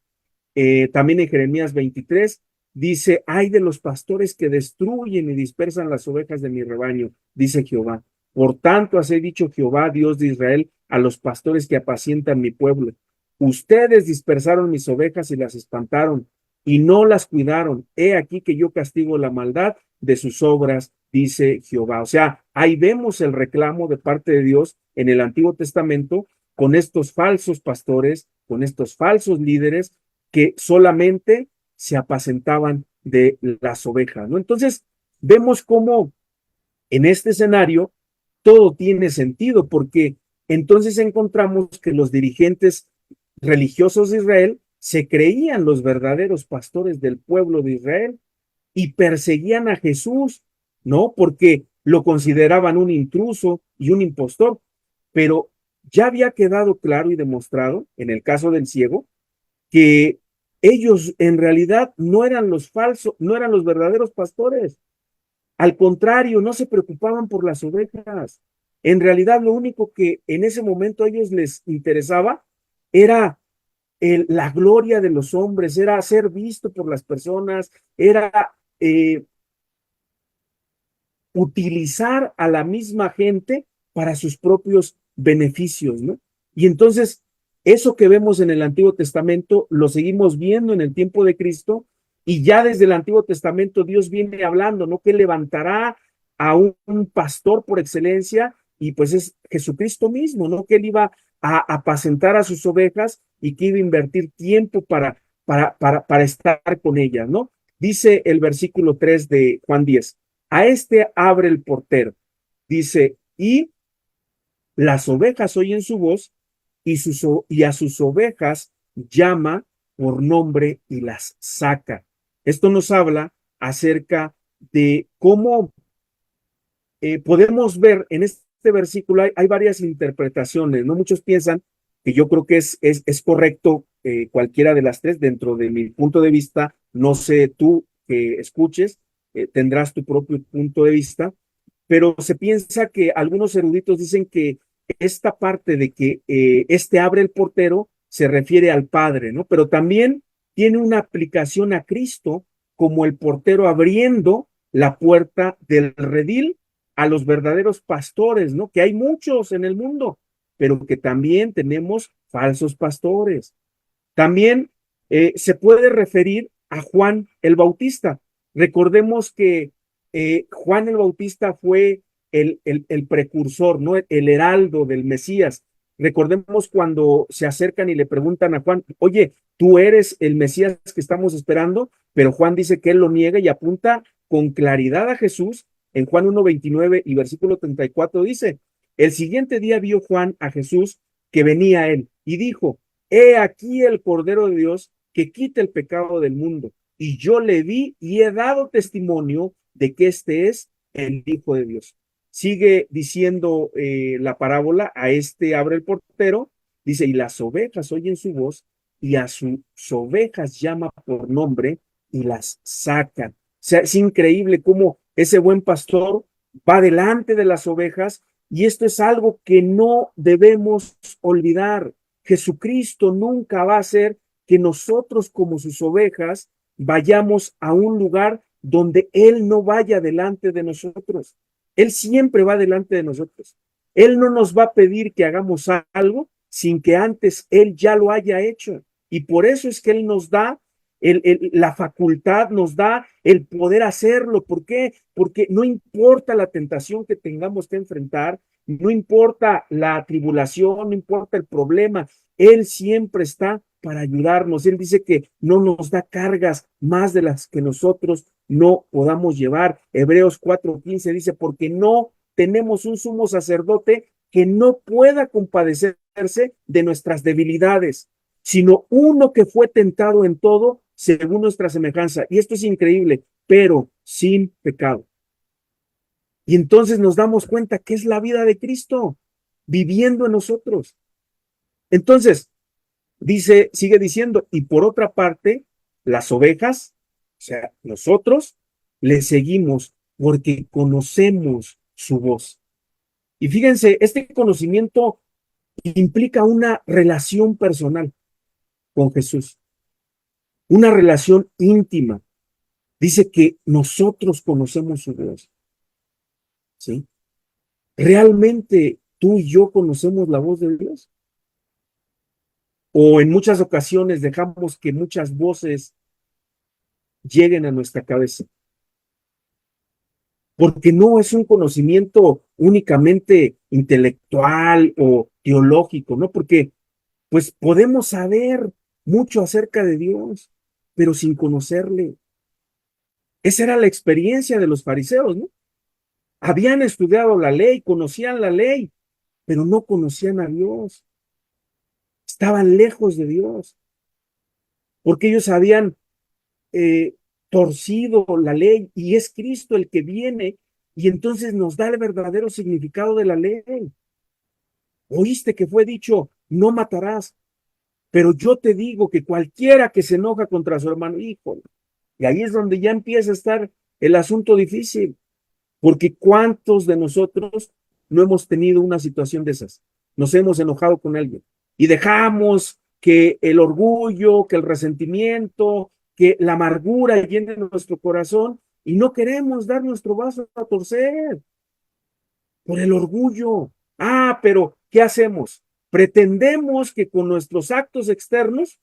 También en Jeremías 23 dice, ay de los pastores que destruyen y dispersan las ovejas de mi rebaño, dice Jehová. Por tanto, así ha dicho Jehová, Dios de Israel, a los pastores que apacientan mi pueblo. Ustedes dispersaron mis ovejas y las espantaron y no las cuidaron. He aquí que yo castigo la maldad de sus obras, dice Jehová. O sea, ahí vemos el reclamo de parte de Dios en el Antiguo Testamento con estos falsos pastores, con estos falsos líderes que solamente se apacentaban de las ovejas, ¿no? Entonces, vemos cómo en este escenario todo tiene sentido, porque entonces encontramos que los dirigentes religiosos de Israel se creían los verdaderos pastores del pueblo de Israel y perseguían a Jesús, ¿no? Porque lo consideraban un intruso y un impostor, pero ya había quedado claro y demostrado, en el caso del ciego, que ellos en realidad no eran los falsos, no eran los verdaderos pastores. Al contrario, no se preocupaban por las ovejas. En realidad, lo único que en ese momento a ellos les interesaba era la gloria de los hombres, era ser visto por las personas, era utilizar a la misma gente para sus propios beneficios, ¿no? Y entonces, eso que vemos en el Antiguo Testamento lo seguimos viendo en el tiempo de Cristo y ya desde el Antiguo Testamento Dios viene hablando, ¿no? Que levantará a un pastor por excelencia y pues es Jesucristo mismo, ¿no? Que él iba a apacentar a sus ovejas y que iba a invertir tiempo para estar con ellas, ¿no? Dice el versículo 3 de Juan 10, a este abre el portero, dice, y las ovejas oyen su voz y a sus ovejas llama por nombre y las saca. Esto nos habla acerca de cómo podemos ver en este versículo, hay varias interpretaciones, ¿no? Muchos piensan que yo creo que es correcto cualquiera de las tres dentro de mi punto de vista, no sé tú que escuches, tendrás tu propio punto de vista, pero se piensa que algunos eruditos dicen que esta parte de que este abre el portero se refiere al Padre, ¿no? Pero también tiene una aplicación a Cristo como el portero abriendo la puerta del redil a los verdaderos pastores, ¿no? Que hay muchos en el mundo, pero que también tenemos falsos pastores. También se puede referir a Juan el Bautista. Recordemos que Juan el Bautista fue el precursor, ¿no? El heraldo del Mesías. Recordemos cuando se acercan y le preguntan a Juan, oye, ¿tú eres el Mesías que estamos esperando? Pero Juan dice que él lo niega y apunta con claridad a Jesús. En Juan 1:29 y versículo 34 dice, el siguiente día vio Juan a Jesús que venía a él y dijo, he aquí el Cordero de Dios que quita el pecado del mundo. Y yo le vi y he dado testimonio de que este es el Hijo de Dios. Sigue diciendo la parábola, a este abre el portero, dice, y las ovejas oyen su voz, y a sus ovejas llama por nombre y las sacan. O sea, es increíble cómo ese buen pastor va delante de las ovejas, y esto es algo que no debemos olvidar. Jesucristo nunca va a hacer que nosotros como sus ovejas vayamos a un lugar donde Él no vaya delante de nosotros. Él siempre va delante de nosotros. Él no nos va a pedir que hagamos algo sin que antes Él ya lo haya hecho. Y por eso es que Él nos da la facultad, nos da el poder hacerlo. ¿Por qué? Porque no importa la tentación que tengamos que enfrentar, no importa la tribulación, no importa el problema, Él siempre está para ayudarnos. Él dice que no nos da cargas más de las que nosotros no podamos llevar. Hebreos 4:15 dice, porque no tenemos un sumo sacerdote que no pueda compadecerse de nuestras debilidades, sino uno que fue tentado en todo según nuestra semejanza. Y esto es increíble, pero sin pecado. Y entonces nos damos cuenta que es la vida de Cristo viviendo en nosotros. Entonces, sigue diciendo, y por otra parte, las ovejas, o sea, nosotros le seguimos porque conocemos su voz. Y fíjense, este conocimiento implica una relación personal con Jesús, una relación íntima. Dice que nosotros conocemos su voz, ¿sí? ¿Realmente tú y yo conocemos la voz de Dios? O en muchas ocasiones dejamos que muchas voces lleguen a nuestra cabeza. Porque no es un conocimiento únicamente intelectual o teológico, ¿no? Porque pues podemos saber mucho acerca de Dios, pero sin conocerle. Esa era la experiencia de los fariseos, ¿no? Habían estudiado la ley, conocían la ley, pero no conocían a Dios. Estaban lejos de Dios, porque ellos habían torcido la ley y es Cristo el que viene y entonces nos da el verdadero significado de la ley. Oíste que fue dicho, no matarás, pero yo te digo que cualquiera que se enoja contra su hermano, hijo, y ahí es donde ya empieza a estar el asunto difícil, porque ¿cuántos de nosotros no hemos tenido una situación de esas? Nos hemos enojado con alguien y dejamos que el orgullo, que el resentimiento, que la amargura llene nuestro corazón y no queremos dar nuestro brazo a torcer por el orgullo. Ah, pero ¿qué hacemos? Pretendemos que con nuestros actos externos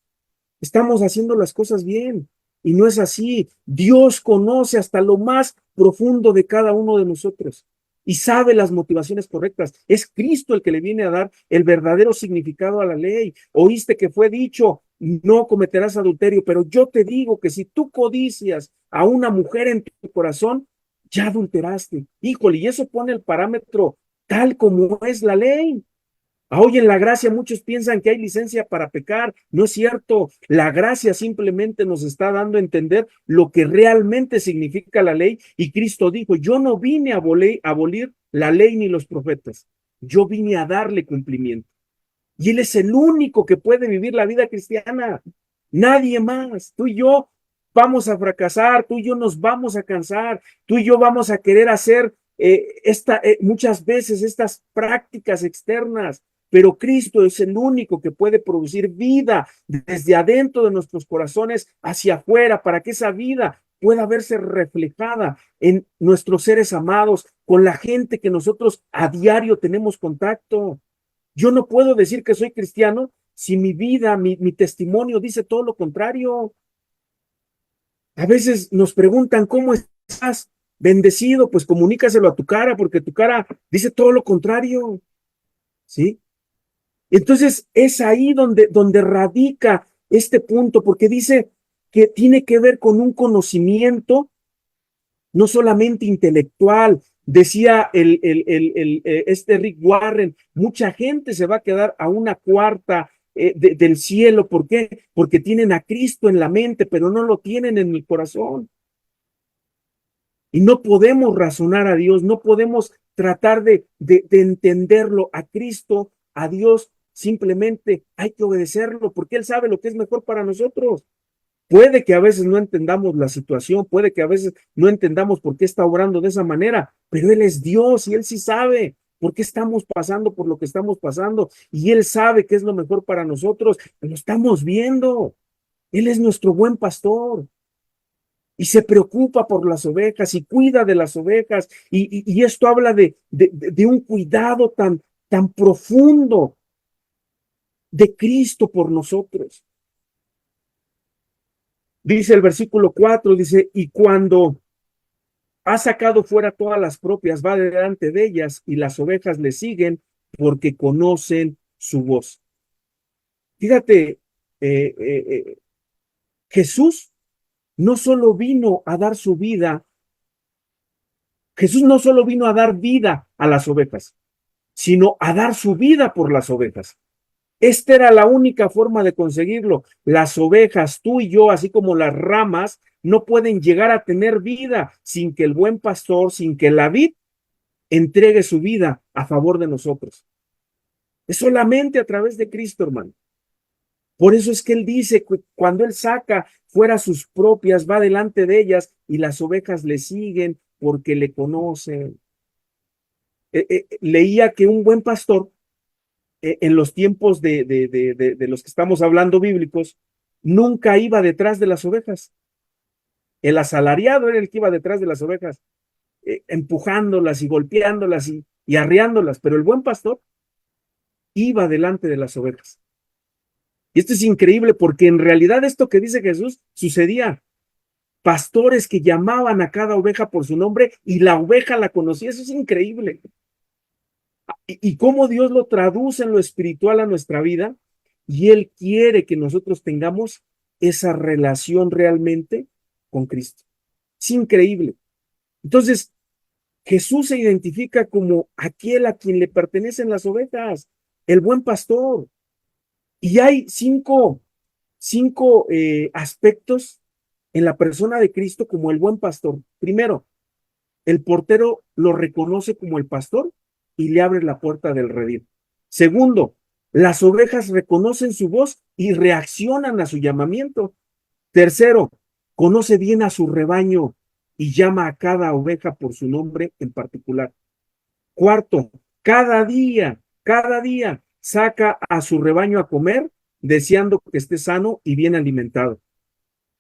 estamos haciendo las cosas bien. Y no es así. Dios conoce hasta lo más profundo de cada uno de nosotros y sabe las motivaciones correctas. Es Cristo el que le viene a dar el verdadero significado a la ley. Oíste que fue dicho, no cometerás adulterio, pero yo te digo que si tú codicias a una mujer en tu corazón, ya adulteraste. Híjole, y eso pone el parámetro tal como es la ley. Hoy en la gracia muchos piensan que hay licencia para pecar. No es cierto. La gracia simplemente nos está dando a entender lo que realmente significa la ley. Y Cristo dijo, yo no vine a abolir la ley ni los profetas. Yo vine a darle cumplimiento. Y Él es el único que puede vivir la vida cristiana. Nadie más. Tú y yo vamos a fracasar. Tú y yo nos vamos a cansar. Tú y yo vamos a querer hacer muchas veces estas prácticas externas. Pero Cristo es el único que puede producir vida desde adentro de nuestros corazones hacia afuera, para que esa vida pueda verse reflejada en nuestros seres amados, con la gente que nosotros a diario tenemos contacto. Yo no puedo decir que soy cristiano si mi vida, mi testimonio dice todo lo contrario. A veces nos preguntan, ¿cómo estás? Bendecido, pues comunícaselo a tu cara, porque tu cara dice todo lo contrario, ¿sí? Entonces es ahí donde radica este punto, porque dice que tiene que ver con un conocimiento no solamente intelectual. Decía este Rick Warren, mucha gente se va a quedar a una cuarta del cielo. ¿Por qué? Porque tienen a Cristo en la mente, pero no lo tienen en el corazón. Y no podemos razonar a Dios, no podemos tratar de entenderlo a Cristo, a Dios. Simplemente hay que obedecerlo porque Él sabe lo que es mejor para nosotros. Puede que a veces no entendamos la situación, puede que a veces no entendamos por qué está obrando de esa manera, pero Él es Dios y Él sí sabe por qué estamos pasando por lo que estamos pasando y Él sabe qué es lo mejor para nosotros. Lo estamos viendo. Él es nuestro buen pastor y se preocupa por las ovejas y cuida de las ovejas. Y esto habla de un cuidado tan profundo de Cristo por nosotros. Dice el versículo 4, dice, y cuando ha sacado fuera todas las propias, va delante de ellas y las ovejas le siguen porque conocen su voz. Fíjate, Jesús no solo vino a dar su vida, Jesús no solo vino a dar vida a las ovejas, sino a dar su vida por las ovejas. Esta era la única forma de conseguirlo. Las ovejas, tú y yo, así como las ramas, no pueden llegar a tener vida sin que el buen pastor, sin que la vid entregue su vida a favor de nosotros. Es solamente a través de Cristo, hermano. Por eso es que Él dice que cuando Él saca fuera sus propias, va delante de ellas y las ovejas le siguen porque le conocen. Leía que un buen pastor en los tiempos de los que estamos hablando bíblicos, nunca iba detrás de las ovejas. El asalariado era el que iba detrás de las ovejas, empujándolas y golpeándolas y arreándolas, pero el buen pastor iba delante de las ovejas. Y esto es increíble porque en realidad esto que dice Jesús sucedía. Pastores que llamaban a cada oveja por su nombre y la oveja la conocía. Eso es increíble. Y cómo Dios lo traduce en lo espiritual a nuestra vida, y Él quiere que nosotros tengamos esa relación realmente con Cristo. Es increíble. Entonces, Jesús se identifica como aquel a quien le pertenecen las ovejas, el buen pastor. Y hay cinco aspectos en la persona de Cristo como el buen pastor. Primero, el portero lo reconoce como el pastor y le abre la puerta del redil. Segundo, las ovejas reconocen su voz y reaccionan a su llamamiento. Tercero, conoce bien a su rebaño y llama a cada oveja por su nombre en particular. Cuarto, cada día saca a su rebaño a comer, deseando que esté sano y bien alimentado.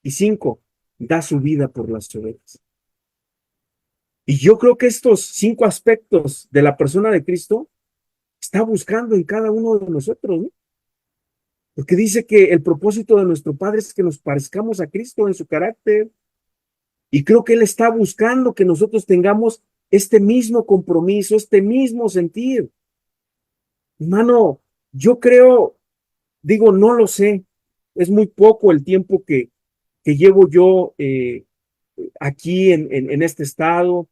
Y cinco, da su vida por las ovejas. Y yo creo que estos cinco aspectos de la persona de Cristo está buscando en cada uno de nosotros, ¿no? Porque dice que el propósito de nuestro Padre es que nos parezcamos a Cristo en su carácter. Y creo que Él está buscando que nosotros tengamos este mismo compromiso, este mismo sentir. Hermano, yo creo, digo, no lo sé, es muy poco el tiempo que llevo yo aquí en este estado.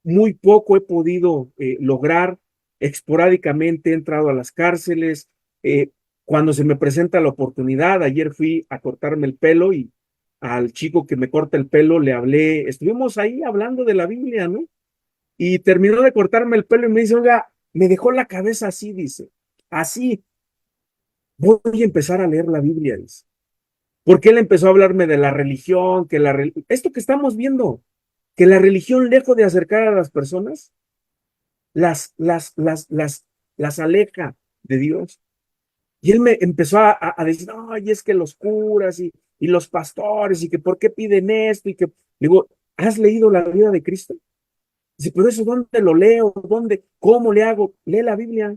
Muy poco he podido lograr. Esporádicamente he entrado a las cárceles. Cuando se me presenta la oportunidad, ayer fui a cortarme el pelo y al chico que me corta el pelo le hablé, estuvimos ahí hablando de la Biblia, ¿no? Y terminó de cortarme el pelo y me dice, oiga, me dejó la cabeza así, dice, así, voy a empezar a leer la Biblia, dice. Porque él empezó a hablarme de la religión, esto que estamos viendo, que la religión, lejos de acercar a las personas, las aleja de Dios. Y él me empezó a decir, ay, es que los curas y los pastores, y que por qué piden esto, y que, digo, ¿has leído la vida de Cristo? Dice, pero eso, ¿dónde lo leo? ¿Dónde? ¿Cómo le hago? Lee la Biblia.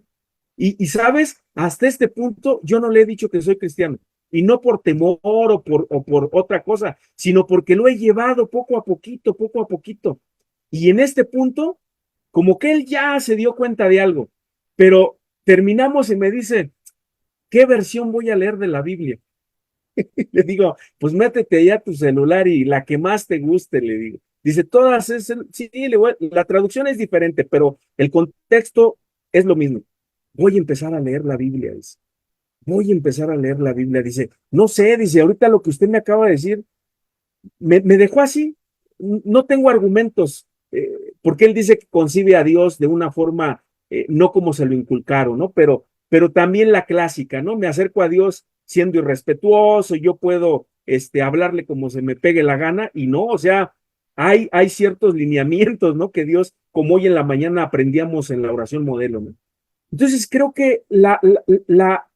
Y sabes, hasta este punto yo no le he dicho que soy cristiano. Y no por temor o por otra cosa, sino porque lo he llevado poco a poquito, poco a poquito. Y en este punto, como que él ya se dio cuenta de algo, pero Terminamos y me dice, ¿qué versión voy a leer de la Biblia? Le digo, pues métete ya a tu celular y la que más te guste, le digo. Dice, todas es, sí, la traducción es diferente, pero el contexto es lo mismo. Voy a empezar a leer la Biblia, dice. Voy a empezar a leer la Biblia. Dice, no sé, dice, ahorita lo que usted me acaba de decir, me dejó así. No tengo argumentos, porque él dice que concibe a Dios de una forma, no como se lo inculcaron, ¿no? Pero también la clásica, ¿no? Me acerco a Dios siendo irrespetuoso, yo puedo hablarle como se me pegue la gana, y no, o sea, hay ciertos lineamientos, ¿no? Que Dios, como hoy en la mañana aprendíamos en la oración modelo, ¿no? Entonces creo que la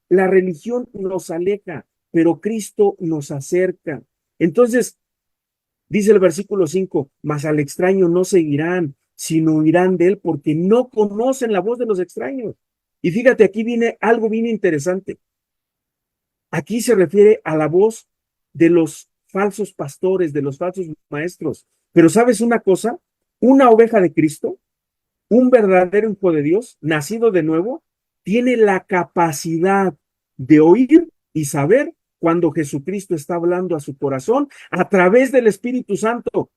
religión nos aleja, pero Cristo nos acerca. Entonces, dice el versículo 5, mas al extraño no seguirán, sino huirán de él porque no conocen la voz de los extraños. Y fíjate, aquí viene algo bien interesante. Aquí se refiere a la voz de los falsos pastores, de los falsos maestros. Pero ¿sabes una cosa? Una oveja de Cristo, un verdadero hijo de Dios, nacido de nuevo, tiene la capacidad de oír y saber cuando Jesucristo está hablando a su corazón a través del Espíritu Santo.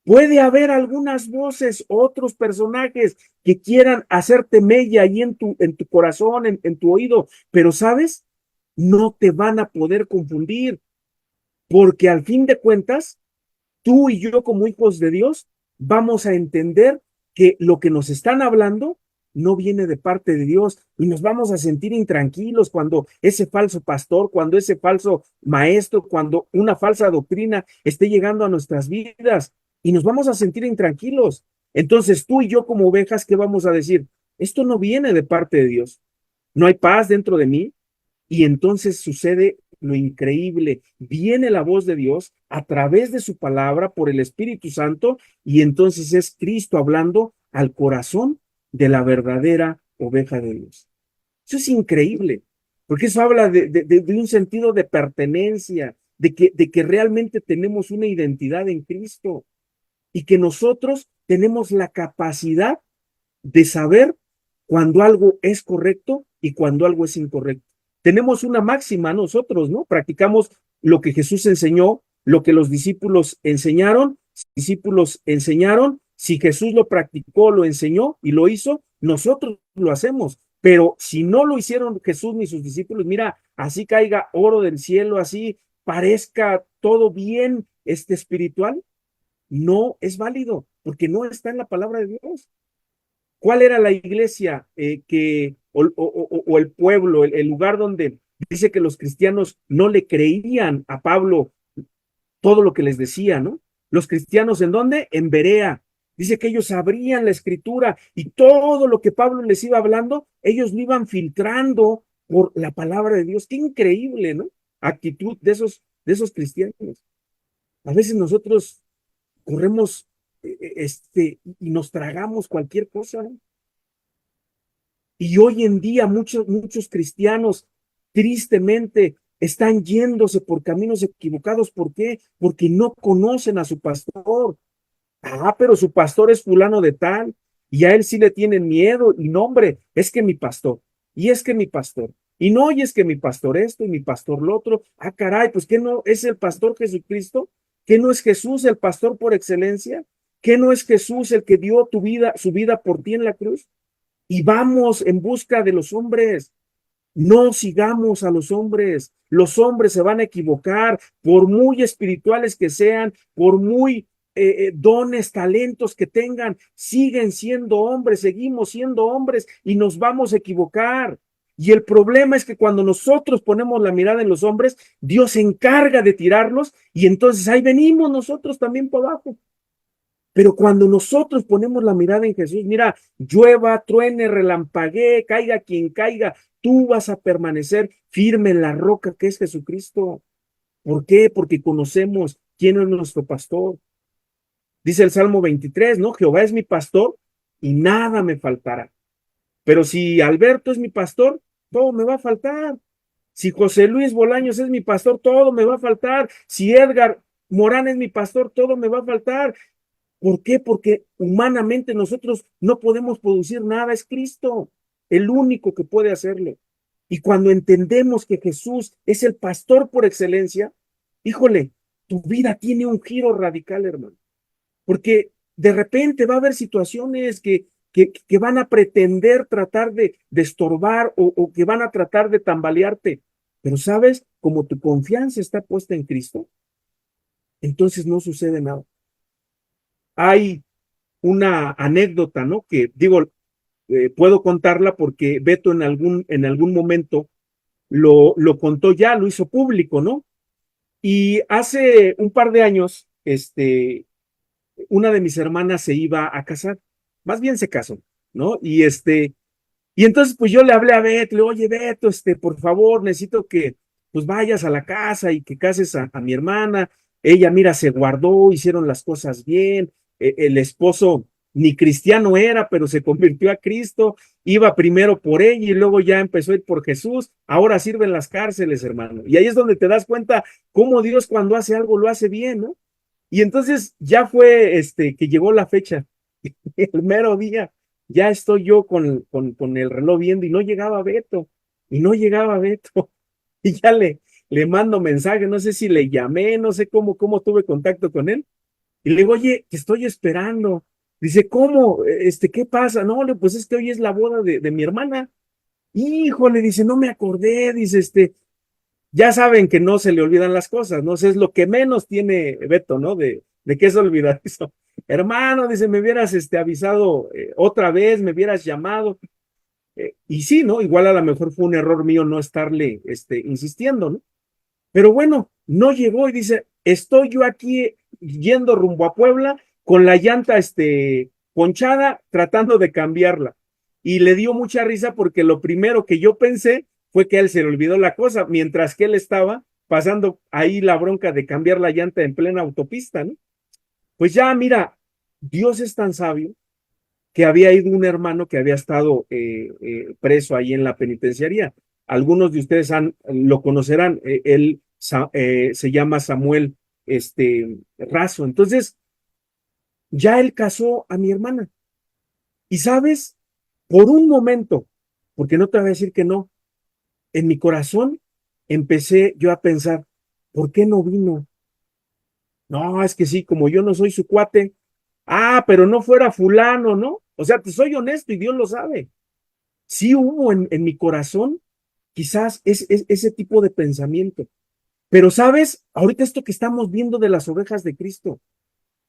Puede haber algunas voces, otros personajes que quieran hacerte mella ahí en tu corazón, en tu oído, pero sabes, no te van a poder confundir, porque al fin de cuentas, tú y yo como hijos de Dios vamos a entender que lo que nos están hablando no viene de parte de Dios y nos vamos a sentir intranquilos cuando ese falso pastor, cuando ese falso maestro, cuando una falsa doctrina esté llegando a nuestras vidas y nos vamos a sentir intranquilos. Entonces tú y yo como ovejas, ¿qué vamos a decir? Esto no viene de parte de Dios. No hay paz dentro de mí, y entonces sucede lo increíble. Viene la voz de Dios a través de su palabra por el Espíritu Santo y entonces es Cristo hablando al corazón de la verdadera oveja de Dios. Eso es increíble, porque eso habla de un sentido de pertenencia, de que realmente tenemos una identidad en Cristo y que nosotros tenemos la capacidad de saber cuando algo es correcto y cuando algo es incorrecto. Tenemos una máxima nosotros, ¿no? Practicamos lo que Jesús enseñó, lo que los discípulos enseñaron, si Jesús lo practicó, lo enseñó y lo hizo, nosotros lo hacemos. Pero si no lo hicieron Jesús ni sus discípulos, mira, así caiga oro del cielo, así parezca todo bien espiritual, no es válido, porque no está en la palabra de Dios. ¿Cuál era la iglesia o el pueblo, el lugar donde dice que los cristianos no le creían a Pablo todo lo que les decía, ¿no? Los cristianos ¿en dónde? En Berea. Dice que ellos abrían la escritura y todo lo que Pablo les iba hablando, ellos lo iban filtrando por la palabra de Dios. Qué increíble, ¿no? Actitud de esos cristianos. A veces nosotros corremos y nos tragamos cualquier cosa, ¿no? Y hoy en día muchos cristianos tristemente están yéndose por caminos equivocados. ¿Por qué? Porque no conocen a su pastor. Ah, pero su pastor es fulano de tal y a él sí le tienen miedo y no, hombre, es que mi pastor y es que mi pastor y no, y es que mi pastor esto y mi pastor lo otro. Ah, caray, pues ¿qué no es el pastor Jesucristo? ¿Qué no es Jesús el pastor por excelencia? ¿Qué no es Jesús el que dio su vida por ti en la cruz? Y vamos en busca de los hombres. No sigamos a los hombres. Los hombres se van a equivocar, por muy espirituales que sean, por muy dones, talentos que tengan, siguen siendo hombres, seguimos siendo hombres y nos vamos a equivocar. Y el problema es que cuando nosotros ponemos la mirada en los hombres, Dios se encarga de tirarlos y entonces ahí venimos nosotros también por abajo. Pero cuando nosotros ponemos la mirada en Jesús, mira, llueva, truene, relampaguee, caiga quien caiga, tú vas a permanecer firme en la roca que es Jesucristo. ¿Por qué? Porque conocemos quién es nuestro pastor. Dice el Salmo 23, ¿no? Jehová es mi pastor y nada me faltará. Pero si Alberto es mi pastor, todo me va a faltar. Si José Luis Bolaños es mi pastor, todo me va a faltar. Si Edgar Morán es mi pastor, todo me va a faltar. ¿Por qué? Porque humanamente nosotros no podemos producir nada, es Cristo. el único que puede hacerlo. Y cuando entendemos que Jesús es el pastor por excelencia, híjole, tu vida tiene un giro radical, hermano. Porque de repente va a haber situaciones que van a pretender tratar de estorbar o que van a tratar de tambalearte. Pero sabes, como tu confianza está puesta en Cristo, entonces no sucede nada. Hay una anécdota, ¿no? Que digo, puedo contarla porque Beto en algún momento lo contó ya, lo hizo público, ¿no? Y hace un par de años, una de mis hermanas se iba a casar, más bien se casó, ¿no? Y entonces pues yo le hablé a Beto, le digo, oye Beto, por favor, necesito que pues vayas a la casa y que cases a mi hermana. Ella, mira, se guardó, hicieron las cosas bien, el esposo ni cristiano era, pero se convirtió a Cristo, iba primero por ella y luego ya empezó a ir por Jesús, ahora sirve en las cárceles, hermano. Y ahí es donde te das cuenta cómo Dios cuando hace algo lo hace bien, ¿no? Y entonces ya fue que llegó la fecha, el mero día, ya estoy yo con el reloj viendo y no llegaba Beto, y no llegaba Beto, y ya le mando mensaje, no sé si le llamé, no sé cómo tuve contacto con él, y le digo, oye, te estoy esperando. Dice, ¿cómo? ¿Qué pasa? No, pues es que hoy es la boda de mi hermana. Híjole, dice, no me acordé, dice, ya saben que no se le olvidan las cosas, ¿no? Sé, es lo que menos tiene Beto, ¿no? De qué es olvidar eso. Hermano, dice, me hubieras avisado otra vez, me hubieras llamado. Y sí, ¿no? Igual a lo mejor fue un error mío no estarle insistiendo, ¿no? Pero bueno, no llegó y dice, estoy yo aquí yendo rumbo a Puebla con la llanta ponchada, tratando de cambiarla. Y le dio mucha risa porque lo primero que yo pensé fue que a él se le olvidó la cosa, mientras que él estaba pasando ahí la bronca de cambiar la llanta en plena autopista, ¿no? Pues ya, mira, Dios es tan sabio que había ido un hermano que había estado preso ahí en la penitenciaría. Algunos de ustedes lo conocerán, él se llama Samuel Razo. Entonces, ya él casó a mi hermana. Y sabes, por un momento, porque no te voy a decir que no, en mi corazón empecé yo a pensar, ¿por qué no vino? No, es que sí, como yo no soy su cuate. Ah, pero no fuera fulano, ¿no? O sea, te soy honesto y Dios lo sabe. Sí hubo en mi corazón quizás ese tipo de pensamiento. Pero sabes, ahorita esto que estamos viendo de las ovejas de Cristo,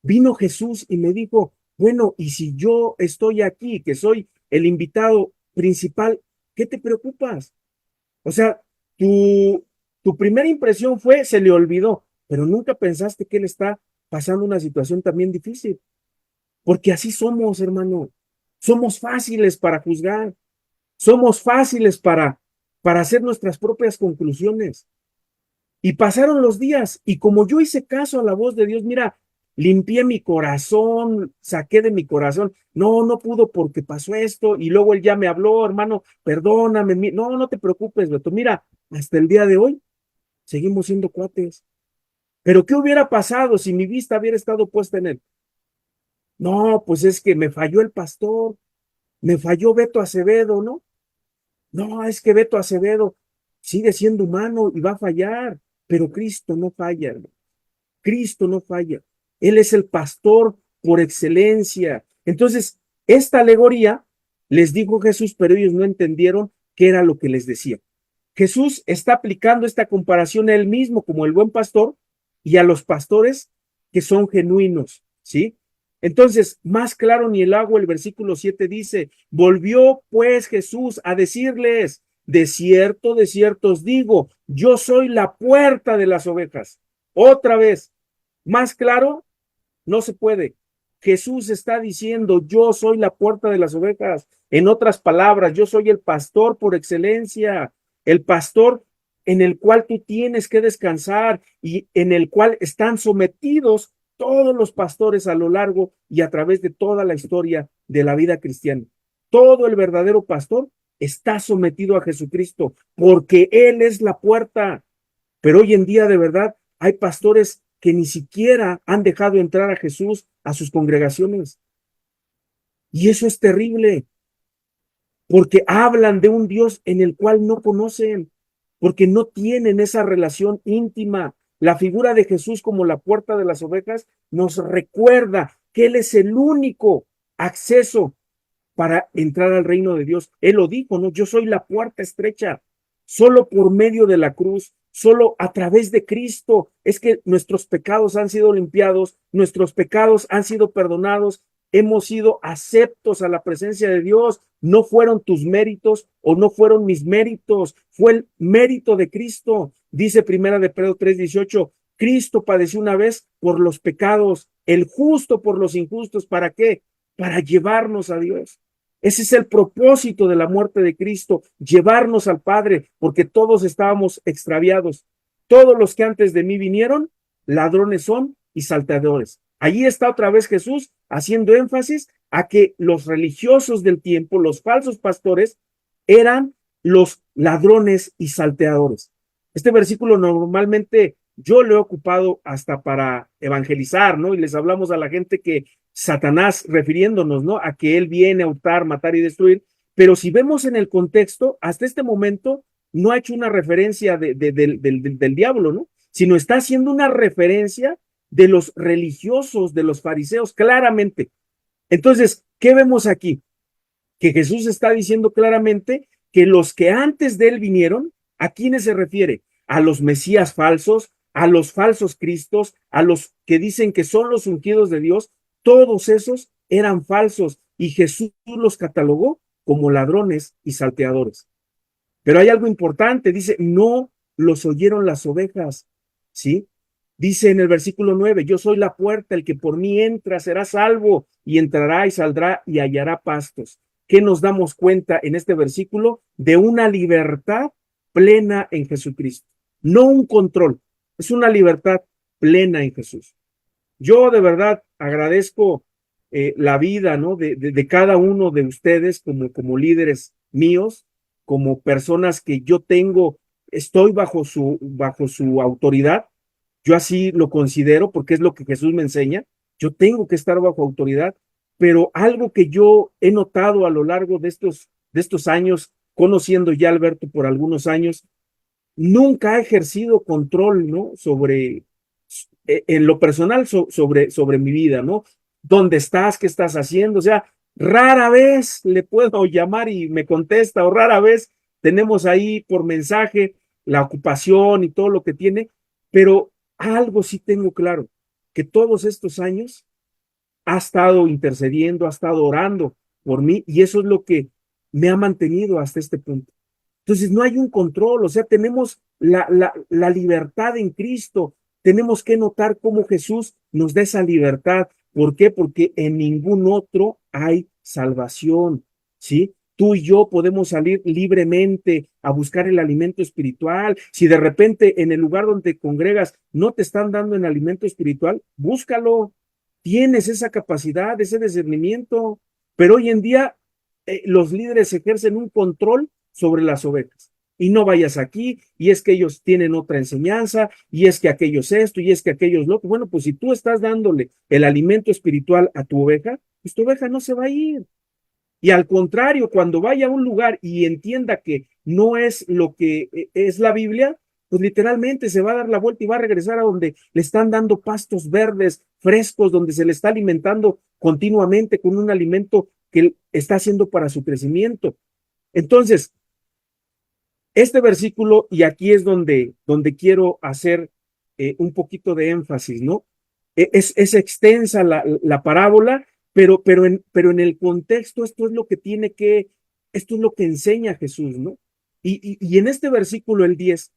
vino Jesús y me dijo, bueno, y si yo estoy aquí, que soy el invitado principal, ¿qué te preocupas? O sea, tu primera impresión fue, se le olvidó, pero nunca pensaste que él está pasando una situación también difícil, porque así somos, hermano. Somos fáciles para juzgar, somos fáciles para hacer nuestras propias conclusiones. Y pasaron los días y como yo hice caso a la voz de Dios, mira, limpié mi corazón, saqué de mi corazón, no, no pudo porque pasó esto y luego él ya me habló, hermano, perdóname, no, no te preocupes, Beto, mira, hasta el día de hoy seguimos siendo cuates. Pero ¿qué hubiera pasado si mi vista hubiera estado puesta en él? No, pues es que me falló el pastor, me falló Beto Acevedo, ¿no? No, es que Beto Acevedo sigue siendo humano y va a fallar, pero Cristo no falla, hermano. Cristo no falla. Él es el pastor por excelencia. Entonces, esta alegoría les dijo Jesús, pero ellos no entendieron qué era lo que les decía. Jesús está aplicando esta comparación a él mismo como el buen pastor y a los pastores que son genuinos, ¿sí? Entonces, más claro ni el agua, el versículo 7 dice, volvió pues Jesús a decirles, de cierto os digo, yo soy la puerta de las ovejas. Otra vez, más claro, no se puede. Jesús está diciendo, yo soy la puerta de las ovejas. En otras palabras, yo soy el pastor por excelencia, el pastor en el cual tú tienes que descansar y en el cual están sometidos todos los pastores a lo largo y a través de toda la historia de la vida cristiana. Todo el verdadero pastor está sometido a Jesucristo porque Él es la puerta. Pero hoy en día, de verdad, hay pastores que ni siquiera han dejado entrar a Jesús a sus congregaciones. Y eso es terrible. porque hablan de un Dios en el cual no conocen, porque no tienen esa relación íntima. La figura de Jesús como la puerta de las ovejas nos recuerda que Él es el único acceso para entrar al reino de Dios. Él lo dijo, ¿no? Yo soy la puerta estrecha. Solo por medio de la cruz, solo a través de Cristo es que nuestros pecados han sido limpiados, nuestros pecados han sido perdonados, hemos sido aceptos a la presencia de Dios. No fueron tus méritos o no fueron mis méritos, fue el mérito de Cristo. Dice Primera de Pedro 3:18, Cristo padeció una vez por los pecados, el justo por los injustos. ¿Para qué? Para llevarnos a Dios. Ese es el propósito de la muerte de Cristo, llevarnos al Padre, porque todos estábamos extraviados. Todos los que antes de mí vinieron, ladrones son y salteadores. Allí está otra vez Jesús haciendo énfasis a que los religiosos del tiempo, los falsos pastores, eran los ladrones y salteadores. Este versículo normalmente yo lo he ocupado hasta para evangelizar, ¿no? Y les hablamos a la gente que Satanás, refiriéndonos, ¿no? A que él viene a hurtar, matar y destruir. Pero si vemos en el contexto, hasta este momento no ha hecho una referencia del diablo, ¿no? Sino está haciendo una referencia de los religiosos, de los fariseos, claramente. Entonces, ¿qué vemos aquí? Que Jesús está diciendo claramente que los que antes de él vinieron, ¿a quiénes se refiere? A los mesías falsos, a los falsos cristos, a los que dicen que son los ungidos de Dios. Todos esos eran falsos y Jesús los catalogó como ladrones y salteadores. Pero hay algo importante, dice, no los oyeron las ovejas, ¿sí? Dice en el versículo 9, yo soy la puerta, el que por mí entra será salvo y entrará y saldrá y hallará pastos. ¿Qué nos damos cuenta en este versículo? De una libertad plena en Jesucristo, no un control, es una libertad plena en Jesús. Yo de verdad agradezco la vida, ¿no? de cada uno de ustedes como líderes míos, como personas que yo tengo, estoy bajo su autoridad. Yo así lo considero porque es lo que Jesús me enseña. Yo tengo que estar bajo autoridad, pero algo que yo he notado a lo largo de estos años, conociendo ya a Alberto por algunos años, nunca ha ejercido control, ¿no? Sobre, en lo personal, sobre mi vida, ¿no? ¿Dónde estás? ¿Qué estás haciendo? O sea, rara vez le puedo llamar y me contesta, o rara vez tenemos ahí por mensaje la ocupación y todo lo que tiene, pero algo sí tengo claro, que todos estos años ha estado intercediendo, ha estado orando por mí y eso es lo que me ha mantenido hasta este punto. Entonces no hay un control, o sea, tenemos la libertad en Cristo. Tenemos que notar cómo Jesús nos da esa libertad. ¿Por qué? Porque en ningún otro hay salvación, ¿sí? Tú y yo podemos salir libremente a buscar el alimento espiritual. Si de repente en el lugar donde te congregas no te están dando el alimento espiritual, búscalo. Tienes esa capacidad, ese discernimiento. Pero hoy en día los líderes ejercen un control sobre las ovejas. Y no vayas aquí, y es que ellos tienen otra enseñanza, y es que aquellos esto, y es que aquellos lo. Bueno, pues si tú estás dándole el alimento espiritual a tu oveja, pues tu oveja no se va a ir. Y al contrario, cuando vaya a un lugar y entienda que no es lo que es la Biblia, pues literalmente se va a dar la vuelta y va a regresar a donde le están dando pastos verdes, frescos, donde se le está alimentando continuamente con un alimento que está haciendo para su crecimiento. Entonces, este versículo, y aquí es donde quiero hacer un poquito de énfasis, ¿no? Es extensa la parábola, pero en el contexto esto es lo que esto es lo que enseña Jesús, ¿no? Y en este versículo, el 10,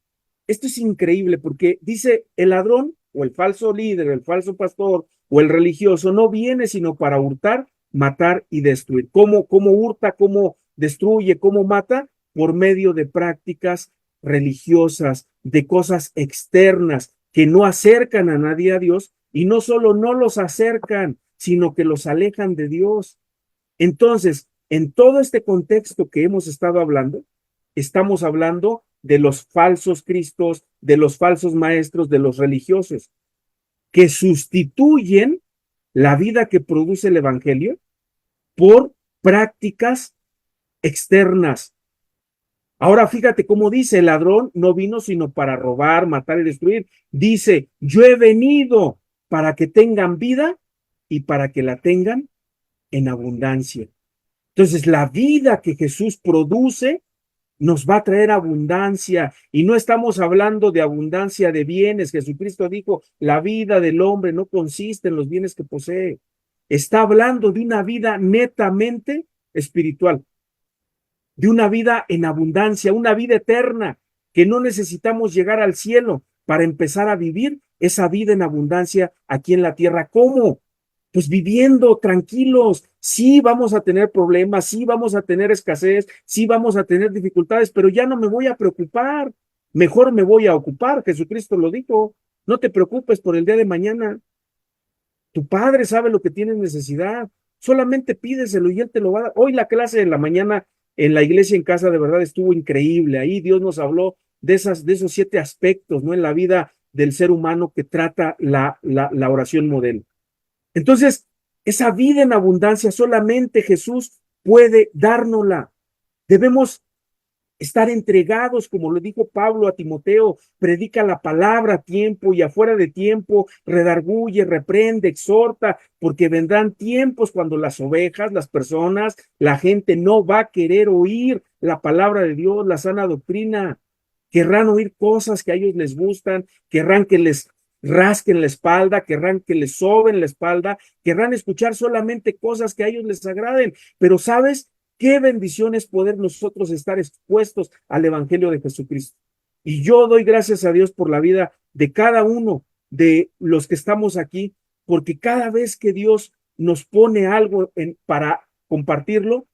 esto es increíble porque dice, el ladrón o el falso líder, el falso pastor o el religioso no viene sino para hurtar, matar y destruir. ¿Cómo hurta, cómo destruye, cómo mata? Por medio de prácticas religiosas, de cosas externas que no acercan a nadie a Dios y no solo no los acercan, sino que los alejan de Dios. Entonces, en todo este contexto que hemos estado hablando, estamos hablando de los falsos cristos, de los falsos maestros, de los religiosos, que sustituyen la vida que produce el evangelio por prácticas externas. Ahora fíjate cómo dice, el ladrón no vino sino para robar, matar y destruir. Dice, yo he venido para que tengan vida y para que la tengan en abundancia. Entonces, la vida que Jesús produce nos va a traer abundancia y no estamos hablando de abundancia de bienes. Jesucristo dijo, la vida del hombre no consiste en los bienes que posee. Está hablando de una vida netamente espiritual, de una vida en abundancia, una vida eterna, que no necesitamos llegar al cielo para empezar a vivir esa vida en abundancia aquí en la tierra. ¿Cómo? Pues viviendo tranquilos. Sí vamos a tener problemas, sí vamos a tener escasez, sí vamos a tener dificultades, pero ya no me voy a preocupar. Mejor me voy a ocupar. Jesucristo lo dijo. No te preocupes por el día de mañana. Tu padre sabe lo que tienes necesidad. Solamente pídeselo y él te lo va a dar. Hoy la clase de la mañana en la iglesia en casa de verdad estuvo increíble. Ahí Dios nos habló de esos 7 aspectos, ¿no? En la vida del ser humano que trata la oración modelo. Entonces, esa vida en abundancia solamente Jesús puede dárnosla. Debemos estar entregados, como lo dijo Pablo a Timoteo, predica la palabra a tiempo y afuera de tiempo, redarguye, reprende, exhorta, porque vendrán tiempos cuando las ovejas, las personas, la gente no va a querer oír la palabra de Dios, la sana doctrina. Querrán oír cosas que a ellos les gustan, querrán que les rasquen la espalda, querrán que les soben la espalda, querrán escuchar solamente cosas que a ellos les agraden. Pero ¿sabes? Qué bendición es poder nosotros estar expuestos al Evangelio de Jesucristo. Y yo doy gracias a Dios por la vida de cada uno de los que estamos aquí, porque cada vez que Dios nos pone algo para compartirlo,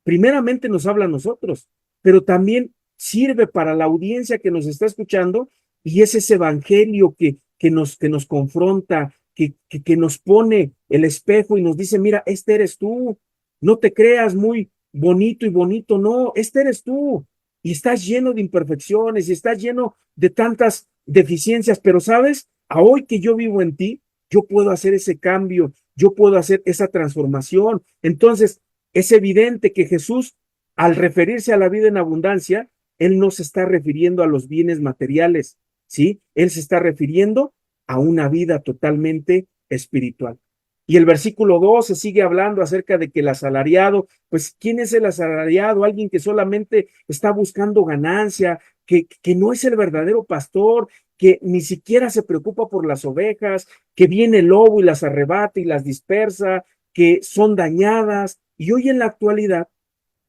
primeramente nos habla a nosotros, pero también sirve para la audiencia que nos está escuchando y es ese evangelio que nos confronta, que nos pone el espejo y nos dice, mira, este eres tú, no te creas muy bonito y bonito, no, este eres tú y estás lleno de imperfecciones y estás lleno de tantas deficiencias, pero sabes, a hoy que yo vivo en ti, yo puedo hacer ese cambio, yo puedo hacer esa transformación. Entonces, es evidente que Jesús, al referirse a la vida en abundancia, él no se está refiriendo a los bienes materiales, ¿sí? Él se está refiriendo a una vida totalmente espiritual. Y el versículo 12 sigue hablando acerca de que el asalariado, pues, ¿quién es el asalariado? Alguien que solamente está buscando ganancia, que no es el verdadero pastor, que ni siquiera se preocupa por las ovejas, que viene el lobo y las arrebata y las dispersa, que son dañadas. Y hoy en la actualidad,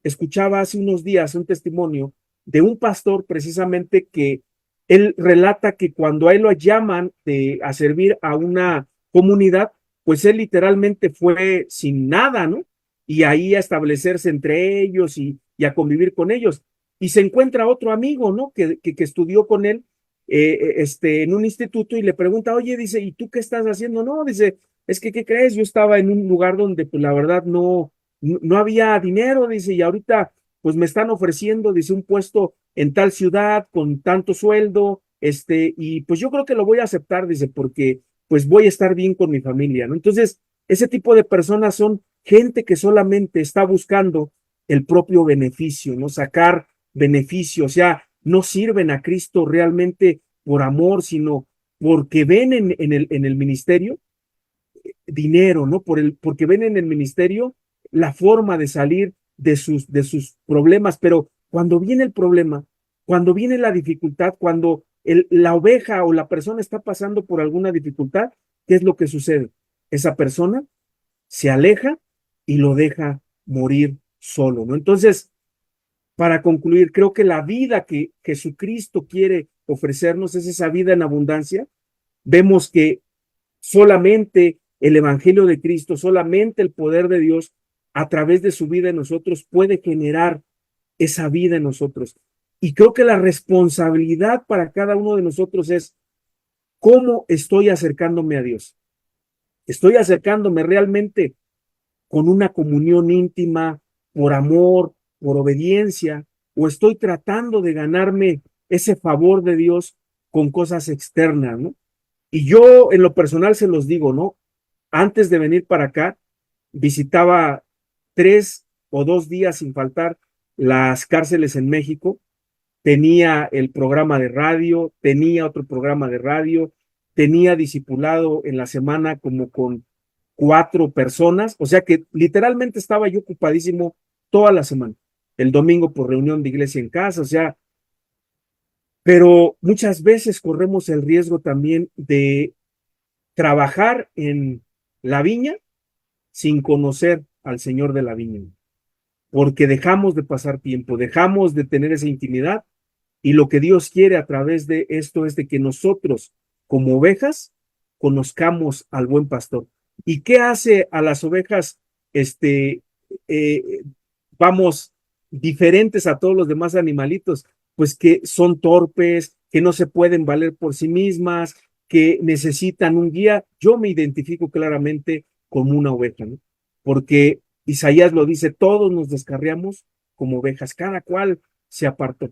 escuchaba hace unos días un testimonio de un pastor precisamente que él relata que cuando a él lo llaman a servir a una comunidad, pues él literalmente fue sin nada, ¿no? Y ahí a establecerse entre ellos y a convivir con ellos. Y se encuentra otro amigo, ¿no? Que estudió con él en un instituto y le pregunta, oye, dice, ¿y tú qué estás haciendo? No, dice, es que, ¿qué crees? Yo estaba en un lugar donde, pues la verdad, no había dinero, dice, y ahorita pues me están ofreciendo, dice, un puesto en tal ciudad con tanto sueldo, y pues yo creo que lo voy a aceptar, dice, porque pues voy a estar bien con mi familia, ¿no? Entonces, ese tipo de personas son gente que solamente está buscando el propio beneficio, ¿no? Sacar beneficio, o sea, no sirven a Cristo realmente por amor, sino porque ven en el ministerio dinero, ¿no? Porque ven en el ministerio la forma de salir de sus problemas, pero cuando viene el problema, cuando viene la dificultad, cuando la oveja o la persona está pasando por alguna dificultad, ¿qué es lo que sucede? Esa persona se aleja y lo deja morir solo, ¿no? Entonces, para concluir, creo que la vida que Jesucristo quiere ofrecernos es esa vida en abundancia. Vemos que solamente el Evangelio de Cristo, solamente el poder de Dios a través de su vida en nosotros puede generar esa vida en nosotros. Y creo que la responsabilidad para cada uno de nosotros es cómo estoy acercándome a Dios. Estoy acercándome realmente con una comunión íntima, por amor, por obediencia, o estoy tratando de ganarme ese favor de Dios con cosas externas, ¿no? Y yo en lo personal se los digo, ¿no? Antes de venir para acá, visitaba 3 o 2 días sin faltar las cárceles en México, tenía el programa de radio, tenía otro programa de radio, tenía discipulado en la semana como con 4 personas, o sea que literalmente estaba yo ocupadísimo toda la semana. El domingo por reunión de iglesia en casa, o sea, pero muchas veces corremos el riesgo también de trabajar en la viña sin conocer al Señor de la viña, porque dejamos de pasar tiempo, dejamos de tener esa intimidad y lo que Dios quiere a través de esto es de que nosotros, como ovejas, conozcamos al buen pastor. ¿Y qué hace a las ovejas, eh, vamos, diferentes a todos los demás animalitos? Pues que son torpes, que no se pueden valer por sí mismas, que necesitan un guía. Yo me identifico claramente como una oveja, ¿no? Porque Isaías lo dice, todos nos descarriamos como ovejas, cada cual se apartó.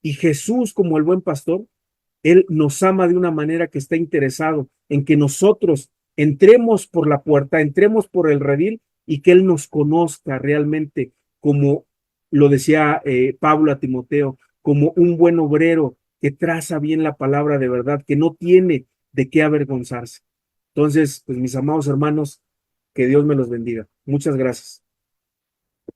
Y Jesús, como el buen pastor, Él nos ama de una manera que está interesado en que nosotros entremos por la puerta, entremos por el redil y que Él nos conozca realmente como lo decía Pablo a Timoteo, como un buen obrero que traza bien la palabra de verdad, que no tiene de qué avergonzarse. Entonces, pues mis amados hermanos, que Dios me los bendiga. Muchas gracias.